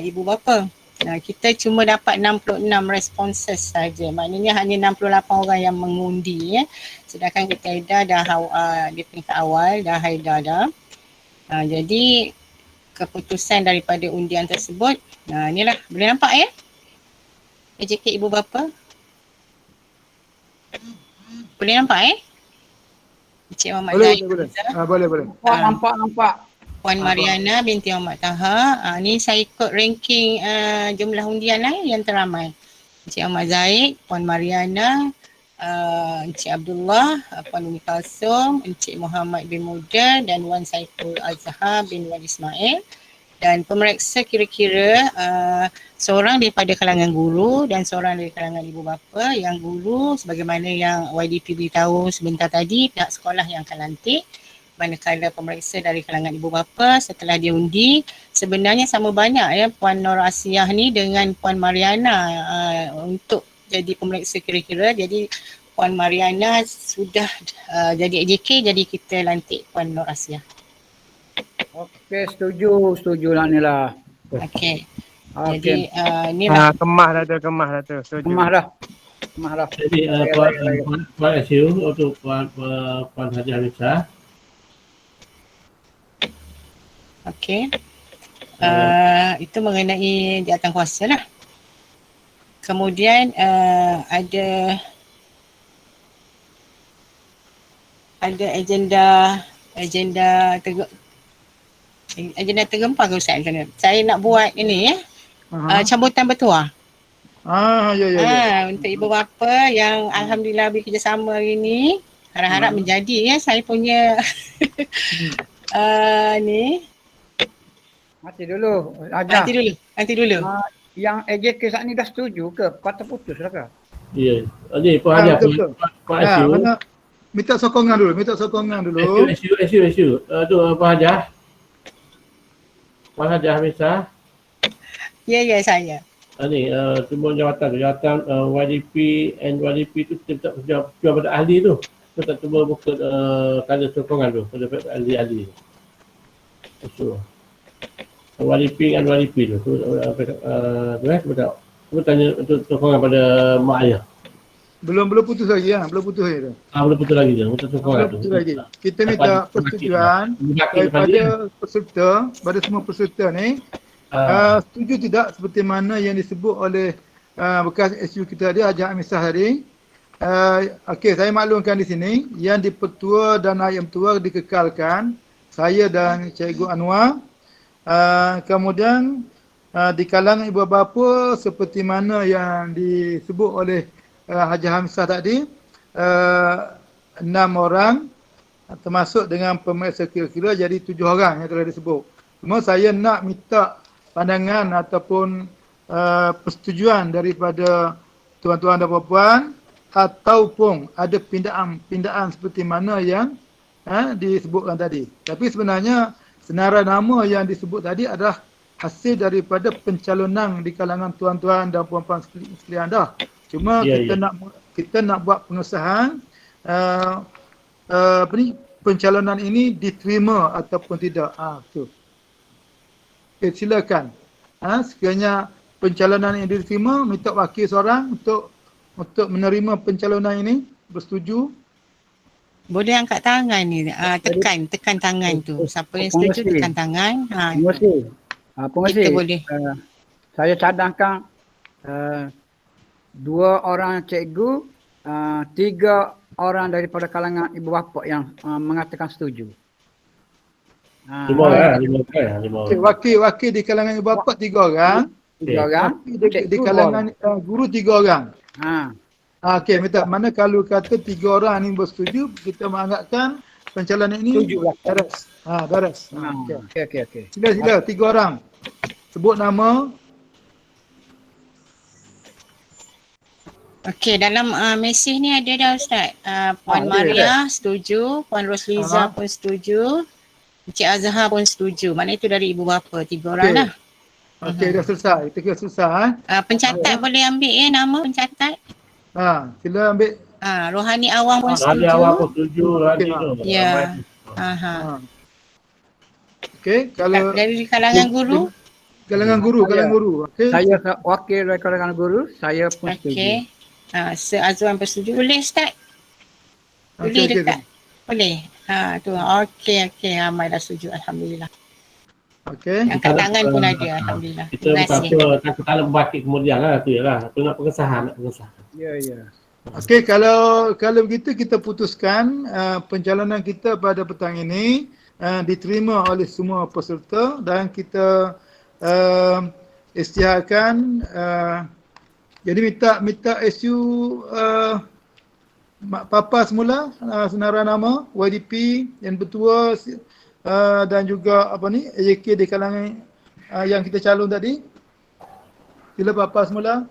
ibu bapa. Kita cuma dapat 66 responses saja. Maknanya hanya 68 orang yang mengundi ya. Sedangkan kita dah di peringkat awal, dah haida dah. Jadi keputusan daripada undian tersebut, inilah boleh nampak ya AJK ibu bapa. Boleh nampak Encik Muhammad Zahid. Boleh. Nampak. Puan Mariana binti Muhammad Taha. Ni saya ikut ranking jumlah undian yang teramai. Encik Muhammad Zahid, Puan Mariana, Encik Abdullah, Puan Umi Kalsum, Encik Muhammad bin Muda dan Wan Saiful Azhar bin Wan Ismail. Dan pemeriksa kira-kira seorang daripada kalangan guru dan seorang dari kalangan ibu bapa. Yang guru sebagaimana yang YDP beritahu sebentar tadi, pihak sekolah yang akan lantik. Manakala pemeriksa dari kalangan ibu bapa setelah diundi sebenarnya sama banyak ya Puan Nur Asiah ni dengan Puan Mariana untuk jadi pemeriksa kira-kira. Jadi Puan Mariana sudah jadi AJK, jadi kita lantik Puan Nur Asiah. Okey, setuju lah ni lah. Okey. Jadi ni lah. Kemah dah tu. Setuju. Kemah dah. Jadi Puan SU untuk Puan Haji Hamisa. Okey. Itu mengenai jawatan kuasa lah. Kemudian ada agenda tergempar ke Ustaz? Saya nak buat ini ya. Sambutan bertuah. Ya. Untuk ibu bapa yang alhamdulillah bekerjasama hari ni. Harap-harap menjadi ya saya punya ni. Nanti dulu. Nanti dulu. Yang AJK saat ni dah setuju ke? Kata putus lah ke? Ya. Ni Puan Haji. Puan SU. Minta sokongan dulu. SU. Tu Puan Haji. Puan Haji Hamisa. Ya, saya. Ni semua jawatan YDP and YDP tu kita tak jual pada ahli tu. Kita tak cuba buka tanda sokongan tu pada ahli-ahli. Itu. YDP dan YDP tu. Betul. Cuba tanya untuk sokongan pada mak ayah. Belum putus lagi ya. Belum putus lagi tu. Untuk sokongan tu. Kita minta persetujuan daripada peserta, pada semua peserta ni. Setuju tidak seperti mana yang disebut oleh bekas SU kita tadi, Haji Hamisah tadi. Okey, saya maklumkan di sini yang dipertua dan naib tua dikekalkan saya dan Cikgu Anwar. Kemudian di kalangan ibu bapa seperti mana yang disebut oleh Haji Hamzah tadi, 6 orang termasuk dengan pemeriksa kira-kira, jadi 7 orang yang telah disebut. Cuma saya nak minta pandangan ataupun persetujuan daripada tuan-tuan dan puan-puan, ataupun ada pindaan seperti mana yang disebutkan tadi. Tapi sebenarnya senarai nama yang disebut tadi adalah hasil daripada pencalonan di kalangan tuan-tuan dan puan-puan sekalian dah. Cuma kita nak buat pengesahan pencalonan ini diterima ataupun tidak. Betul. Okay, silakan. Sekiranya pencalonan ini diterima, minta wakil seorang untuk menerima pencalonan ini, bersetuju. Boleh angkat tangan ni, tekan tangan tu. Siapa yang setuju tekan tangan. Pengerusi, kita boleh. Saya cadangkan 2 orang cikgu, 3 orang daripada kalangan ibu bapa yang mengatakan setuju. 5 orang. Wakil di kalangan ibu bapa 3 orang. 3 orang. Di kalangan guru 3 orang. Okey, minta mana kalau kata 3 orang ni bersetuju, kita menganggapkan pencalonan ini beres. Beres. Okey. Sila 3 orang. Sebut nama. Okey, dalam mesej ni ada dah Ustaz. Puan Maria setuju, Puan Rosliza pun setuju, Encik Azhar pun setuju. Maknanya itu dari ibu bapa, 3 orang lah. Okey, dah selesai. Kita kira selesai. Pencatat boleh ambil nama pencatat. Sila ambil. Rohani Awang pun setuju. Rohani Awang pun setuju. Ya. Okey, kalau dari kalangan guru? Kalangan guru. Okey. Saya wakil dari kalangan guru, saya pun setuju. Okey. Azwan bersetuju. Boleh Ustaz? Boleh dekat? Boleh. Tu. Okey. Ramai dah setuju. Alhamdulillah. Okey. Angkat tangan pun ada. Alhamdulillah. Kita tak kalau bakit kemudian lah. Tu ialah. Tu nak pengesahan. Ya. Okey, kalau begitu kita putuskan pencalonan kita pada petang ini diterima oleh semua peserta dan kita isytiharkan. Jadi minta SU Papa semula senarai nama YDP yang bertua dan juga AJK di kalangan yang kita calon tadi. Sila Papa semula.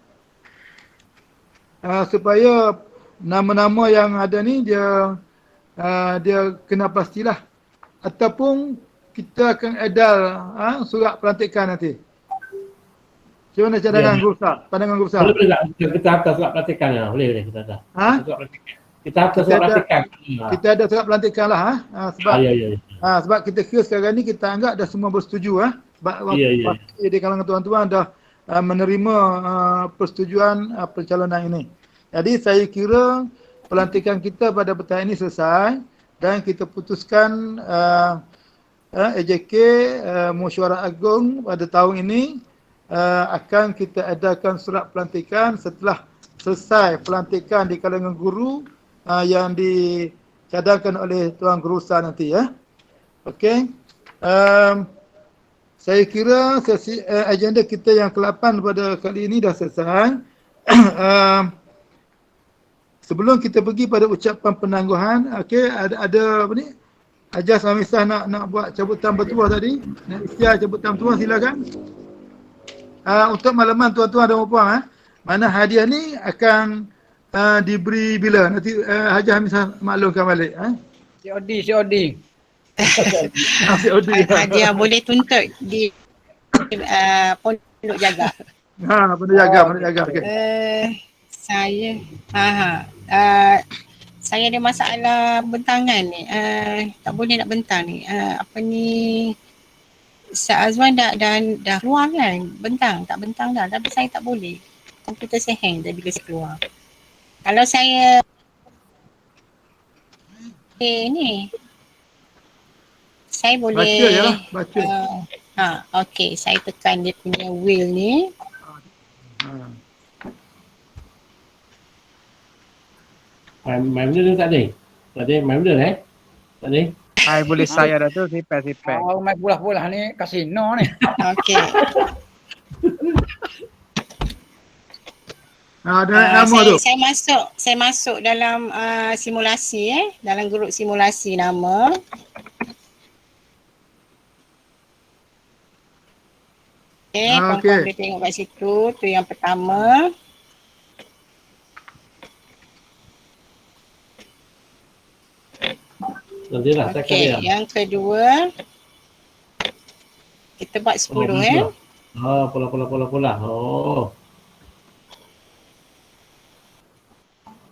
Supaya nama-nama yang ada ni dia kena pastilah, ataupun kita akan edal surat pelantikan nanti. Macam mana cadangan guru besar? Pandangan guru besar. Boleh tak kita hantar surat pelantikan ya? Boleh kita hantar. Kita hantar surat pelantikan. Kita ada surat pelantikan lah. Sebab sebab kita kira sekarang ni kita anggap dah semua bersetuju. Sebab di kalangan tuan-tuan dah menerima persetujuan pencalonan ini. Jadi saya kira pelantikan kita pada petang ini selesai dan kita putuskan AJK Mesyuarat Agung pada tahun ini akan kita adakan surat pelantikan setelah selesai pelantikan di kalangan guru yang dicadangkan oleh Tuan Guru Besar nanti ya. Okey. Saya kira sesi agenda kita yang ke-8 pada kali ini dah selesai. Sebelum kita pergi pada ucapan penangguhan, okey, ada apa ni? Ajas Hamisah nak buat cabutan bertuah tadi. Nak istiar cabutan bertuah, silakan. Untuk malaman tuan-tuan dan puan-puan, mana hadiah ni akan diberi bila? Nanti Haji Hamisah maklumkan balik. COD. Hadiah boleh tuntut di Pondok Jaga. Pondok Jaga. Okay. Saya ada masalah bentangan ni. Tak boleh nak bentang ni. Ustaz Azwan dah keluar kan? Tak bentang dah. Tapi saya tak boleh. Komputer saya hang bila saya keluar. Kalau saya ni saya boleh baca. Okey, saya tekan dia punya wheel ni. Main benda tak ada? Tak ada main benda Tak ada? Boleh saya dah tu, sipet. Main bola ni kasino ni. Okey. Ada nama tu. Saya masuk dalam simulasi dalam grup simulasi nama. Kawan-kawan boleh tengok kat situ. Tu yang pertama. Okey, yang kedua. Kita buat 10 Oh, pola. Oh.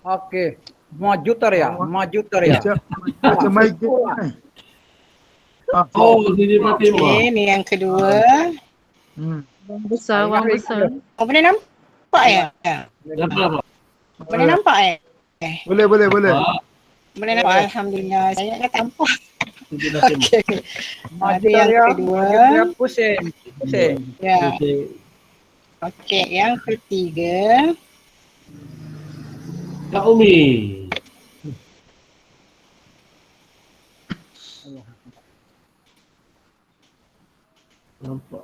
Okey. Maju teriak. Macam mic ni. Oh, ini Fatimah. Okey, ni yang kedua. Wang besar. Oh, boleh nampak ya? Nampak. Boleh nampak Boleh. Boleh nampak. Alhamdulillah. Saya dah tampak. Okey. Ada yang kedua. Pusing. Ya. Okey, yang ketiga. Kak Umi. Nampak.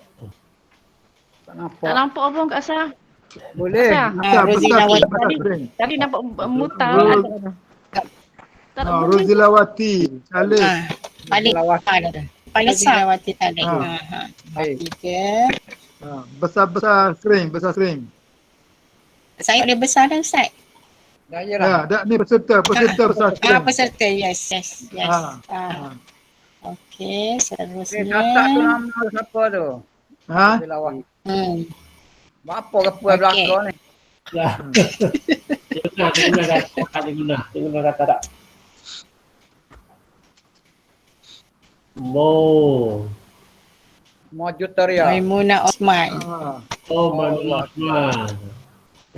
Tak nampak apa Kak Asah? Boleh. Tadi nampak mutar. Rozilawati. Saleh. Paling Rozilawati tadi. Tiga. Besar screen. Saya boleh besar dah Ustaz. Dah ni peserta besar screen. Peserta, yes. Okey, seterusnya. Kakak tu nama siapa tu? Rozilawati. Apa kepuan belakang ni? Dia guna kata tak. Maju teriak. Maimunah Osman. Oh, Maimunah Osman.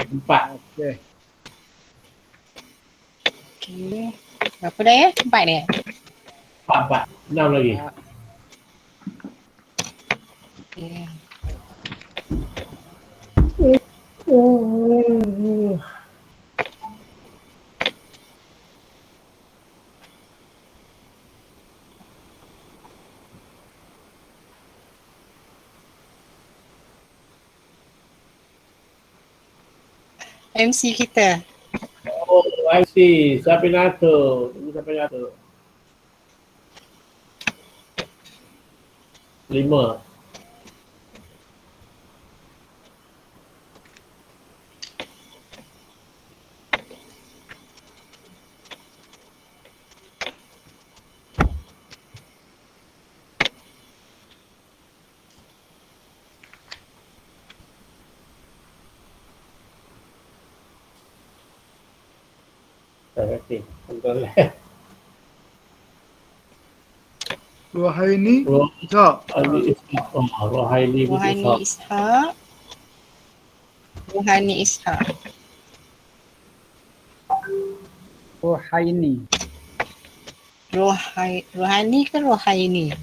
Empat. Okey. Berapa dah ya? 4 dia? 4. 6 lagi. Okey. MC kita. Oh, I see. Sapinato. 5. Okey, kontrol. Rohaini Ishaq. Rohani Ishaq. Rohaini ke Rohaini?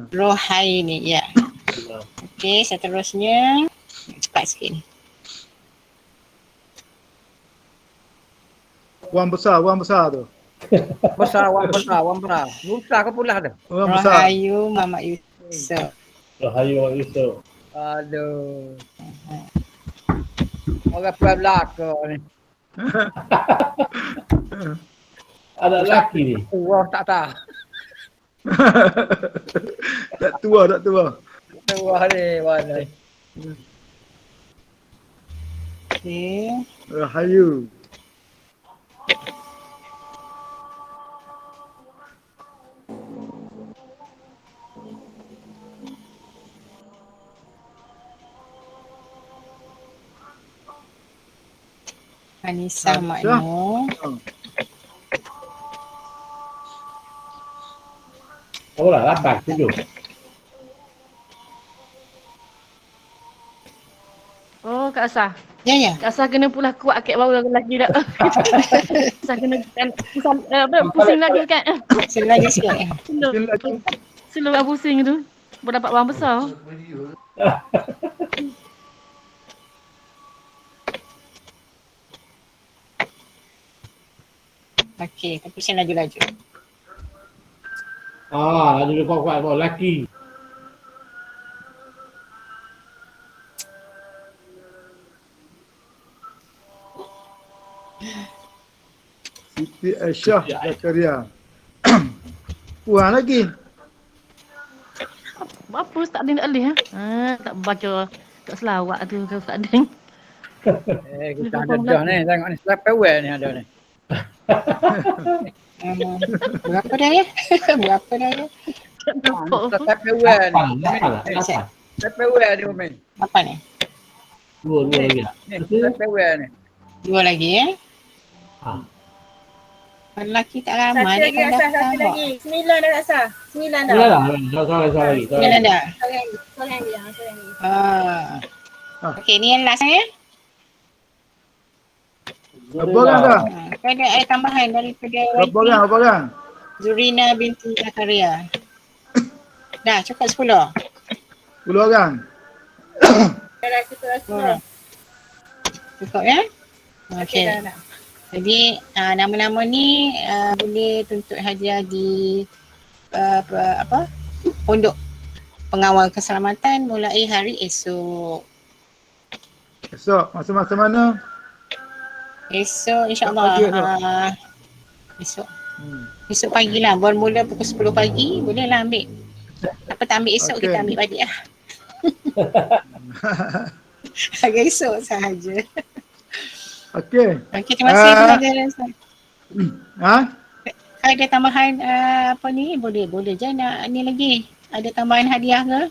Rohaini ya. Okey, seterusnya cepat sikit ni. Wang besar tu. Wang besar. Besar ke pula tu? Rahayu Mamat Yusof. Aduh. Orang puan belakang ni. Ada lelaki ni. Tua tak tahu. Tak tua. Tua ni mana? Okey. Rahayu. Anissa Makno. Oh lah, 8, 7. Oh, Kak Asah. Ya. Kak Asah kena pula kuat kat bawah lagi dah. Asah kena pusing lagi kan. Pusing lagi sikit. Slow pusing tu. Boleh dapat wang besar. Okey, kita pusing laju-laju. Ada kuat-kuat bawa lelaki. Siti Aisyah Zakaria. Puan lagi. Apa Ustaz Din tak boleh tak baca tak selawat tu ke Ustaz Din. Kita ada dah ni. Tengok ni. Slepeware ni ada ni. Berapa dah ya? Berapa dah ya? Slepeware ni. Slepeware ni Umi. Apa ni? Dua lagi. Ni slepeware ni. 2 lagi ya? Lelaki tak ramai. Satu lagi Asah, satu lagi. 9 dah Asah. 9 dah. Dah. Sorry lagi. 9 dah. Soalan lagi. Soalan lagi. Okey, ni yang last ya? Berapa orang dah? Ada tambahan daripada Berapa orang? Zurina binti Zakaria. Dah cukup 10. 10 orang. Dah cukup. Cukup ya? Okey. Jadi nama-nama ni boleh tuntut hadiah di Pondok Pengawal Keselamatan mulai hari esok. Esok masa-masa mana? Esok insya-Allah. Esok. Esok pagi lah. Bermula pukul 10 pagi. Boleh lah ambil. Apa tak ambil esok, kita ambil balik lah. Agak esok sahaja. Okey. Okey, terima kasih kepada Ha? Kalau ada tambahan apa ni, boleh je nak ni lagi. Ada tambahan hadiah ke?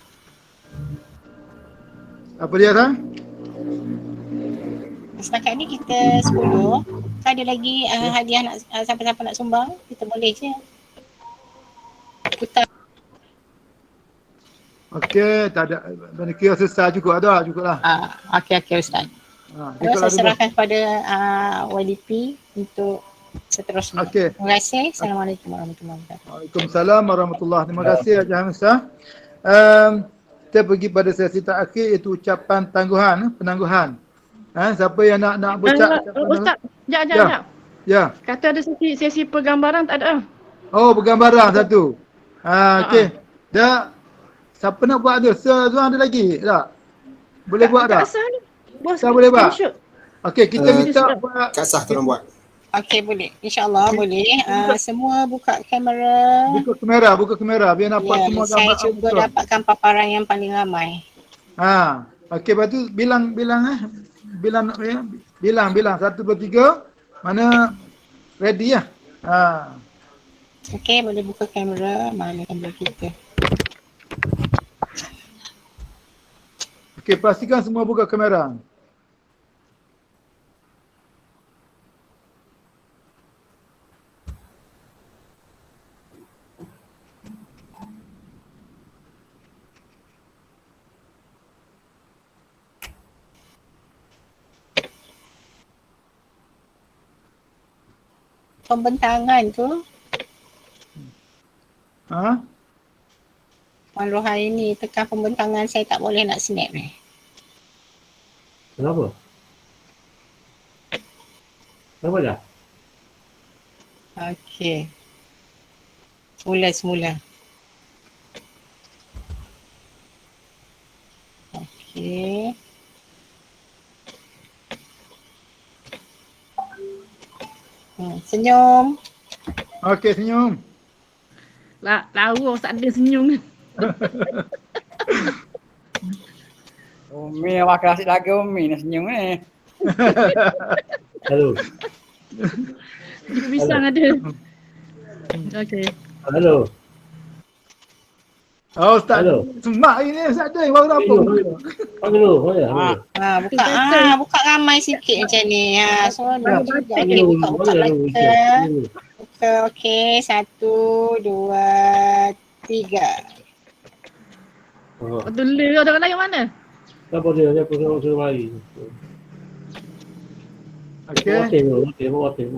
Apa dia tak? Setakat ni kita 10. Kalau ada lagi hadiah nak siapa-siapa nak sumbang, kita boleh je. Putar. Okey, tak ada. Kira selesai cukup lah. Okey Ustaz. Terus saya serahkan kepada YDP untuk seterusnya. Okey. Terima kasih. Assalamualaikum warahmatullahi wabarakatuh. Waalaikumsalam warahmatullahi. Terima kasih Haji Hamzah. Kita pergi pada sesi terakhir iaitu ucapan penangguhan. Siapa yang nak berucap? Ustaz, jap. Ya. Kata ada sesi pergambaran tak ada. Oh, bergambaran satu. Okey. Dah. Siapa nak buat tu? Seorang ada lagi tak? Boleh buat tak? Tak boleh buat? Okey, kita minta buat. Kak Sah tolong buat. Okey, boleh. InsyaAllah boleh. Semua buka kamera. Buka kamera biar nampak semua gambar. Saya cuba dapatkan paparan yang paling ramai. Okey, lepas tu bilang 1, 2, 3. Mana ready lah. Okey, boleh buka kamera. Mana kamera kita? Okey, pastikan semua buka kamera. Pembentangan tu. Malu hari ni tekan pembentangan saya tak boleh nak snap ni. Kenapa? Kenapa dah? Okey. Semula. Okey. Senyum. Okey, senyum. Lawa Ustaz Din senyum. Umi makan nasi lagi Umi nak senyum ni. Halo. Juga pisang ada. Okey. Halo. Oh, Ustaz. Semak ini Ustaz Din baru apa? Buka ramai sikit macam ni. So okey, buka mata. Okey, 1, 2, 3. Betul orang lain mana? Siapa dia suruh mari. Okey. Okey.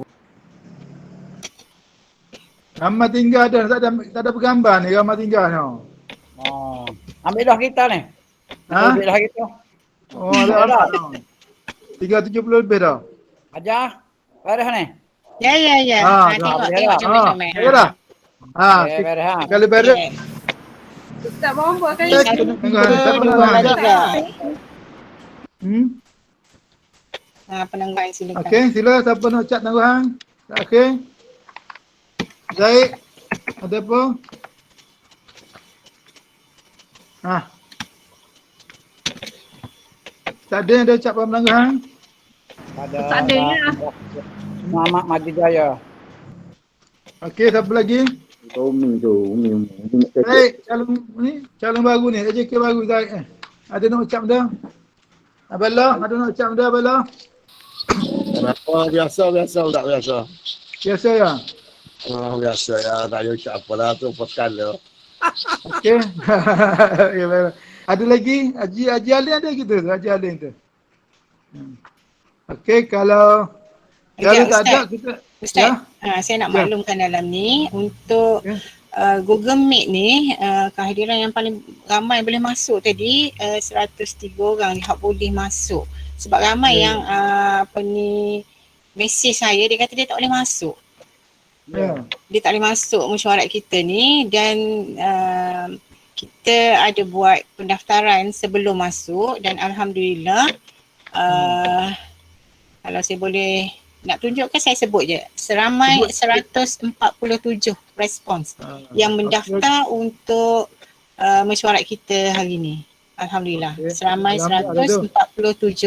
Ramai tinggal dah, tak ada bergambar ni ramai tinggal ni. Ambil dah kita ni. Ambil dah kita. Oh, ada 370 lebih dah. Ajar. Beres ni. Ya. Tengok comel. Ya dah. Kalau beres. Ustaz Bomba kan Tengok hang. Penangguhan silakan. Okey, sila siapa nak ucap tangguhan? Okey. Zaid, ada apa? Tak ada yang ada ucap penangguhan? Tak ada ya. Muhammad Madi Jaya. Okey, siapa lagi? Umi. Zaid, calon baru ni, AJK baru Zaid. Ada nak ucap dah? Abella, ada nak ucap dah Abella? Kenapa biasa tak biasa? Biasa ya? Biasa ya, tak ada ucap apalah tu pekan dia. Okey. Ya, baik. Ada lagi? Haji Alin ada gitu, Haji Alin tu. Okey, kalau tak ada kita Ustaz, saya nak maklumkan dalam ni untuk Google Meet ni kehadiran yang paling ramai boleh masuk tadi 103 orang hak boleh masuk. Sebab ramai yang mesej saya dia kata dia tak boleh masuk. Dia tak boleh masuk mesyuarat kita ni dan kita ada buat pendaftaran sebelum masuk dan alhamdulillah kalau saya boleh nak tunjukkan saya sebut je seramai 147 respons yang mendaftar untuk mesyuarat kita hari ni. Alhamdulillah seramai 147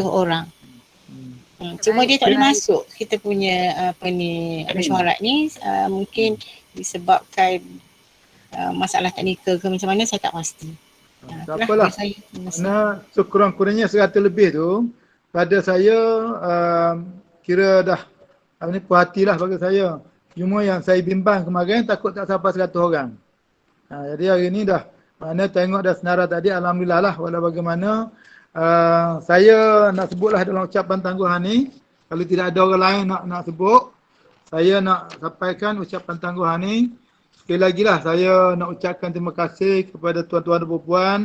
orang. Cuma dia tak boleh masuk kita punya mesyuarat ni mungkin disebabkan masalah teknikal ke macam mana saya tak pasti. Tak apalah. Kerana sekurang-kurangnya 100 lebih tu pada saya kira dah puas hatilah bagi saya. Cuma yang saya bimbang kemarin takut tak sampai 100 orang. Jadi hari ni dah mana tengok dah senarai tadi alhamdulillah lah walau bagaimana. Saya nak sebutlah dalam ucapan tangguhan ni, kalau tidak ada orang lain nak sebut, saya nak sampaikan ucapan tangguhan ni. Sekali lagi lah saya nak ucapkan terima kasih kepada tuan-tuan dan puan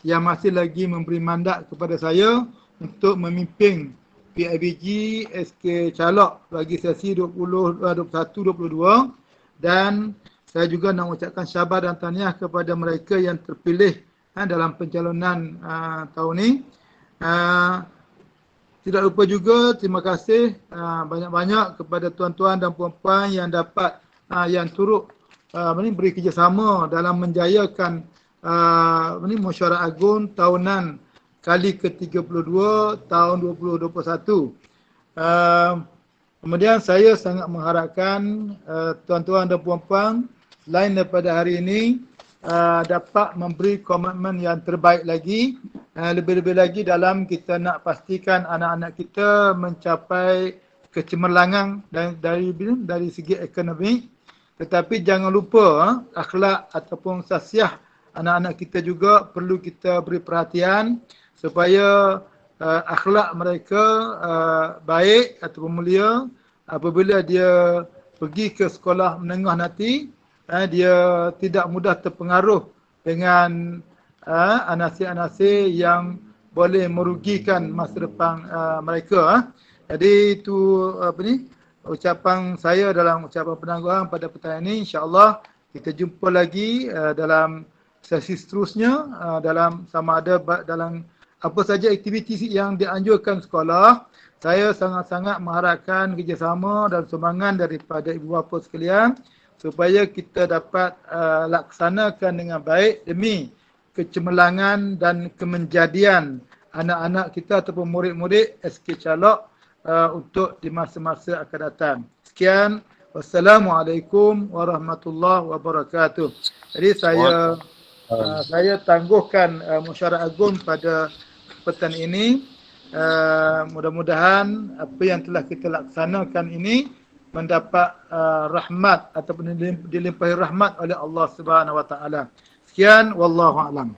yang masih lagi memberi mandat kepada saya untuk memimpin PIBG SK Calok bagi sesi 20, 21, 22 dan saya juga nak mengucapkan syabas dan tahniah kepada mereka yang terpilih dalam pencalonan tahun ini. Tidak lupa juga terima kasih banyak-banyak kepada tuan-tuan dan puan-puan yang dapat yang turut beri kerjasama dalam menjayakan mesyuarat agung tahunan kali ke-32 tahun 2021. Kemudian saya sangat mengharapkan tuan-tuan dan puan-puan lain daripada hari ini dapat memberi komitmen yang terbaik lagi, lebih-lebih lagi dalam kita nak pastikan anak-anak kita mencapai kecemerlangan dari segi akademik, tetapi jangan lupa akhlak ataupun sasiah anak-anak kita juga perlu kita beri perhatian supaya akhlak mereka baik ataupun mulia apabila dia pergi ke sekolah menengah nanti. Dia tidak mudah terpengaruh dengan anasir-anasir yang boleh merugikan masa depan mereka. Jadi itu ucapan saya dalam ucapan penangguhan pada petang ini. InsyaAllah kita jumpa lagi dalam sesi seterusnya dalam sama ada dalam apa saja aktiviti yang dianjurkan sekolah. Saya sangat-sangat mengharapkan kerjasama dan sumbangan daripada ibu bapa sekalian supaya kita dapat laksanakan dengan baik demi kecemerlangan dan kemenjadian anak-anak kita ataupun murid-murid SK Calok untuk di masa-masa akan datang. Sekian. Wassalamualaikum warahmatullahi wabarakatuh. Jadi saya tangguhkan mesyuarat agung pada petang ini. Mudah-mudahan apa yang telah kita laksanakan ini mendapat rahmat ataupun dilimpahi rahmat oleh Allah Subhanahu Wa Taala. Sekian, wallahu a'lam.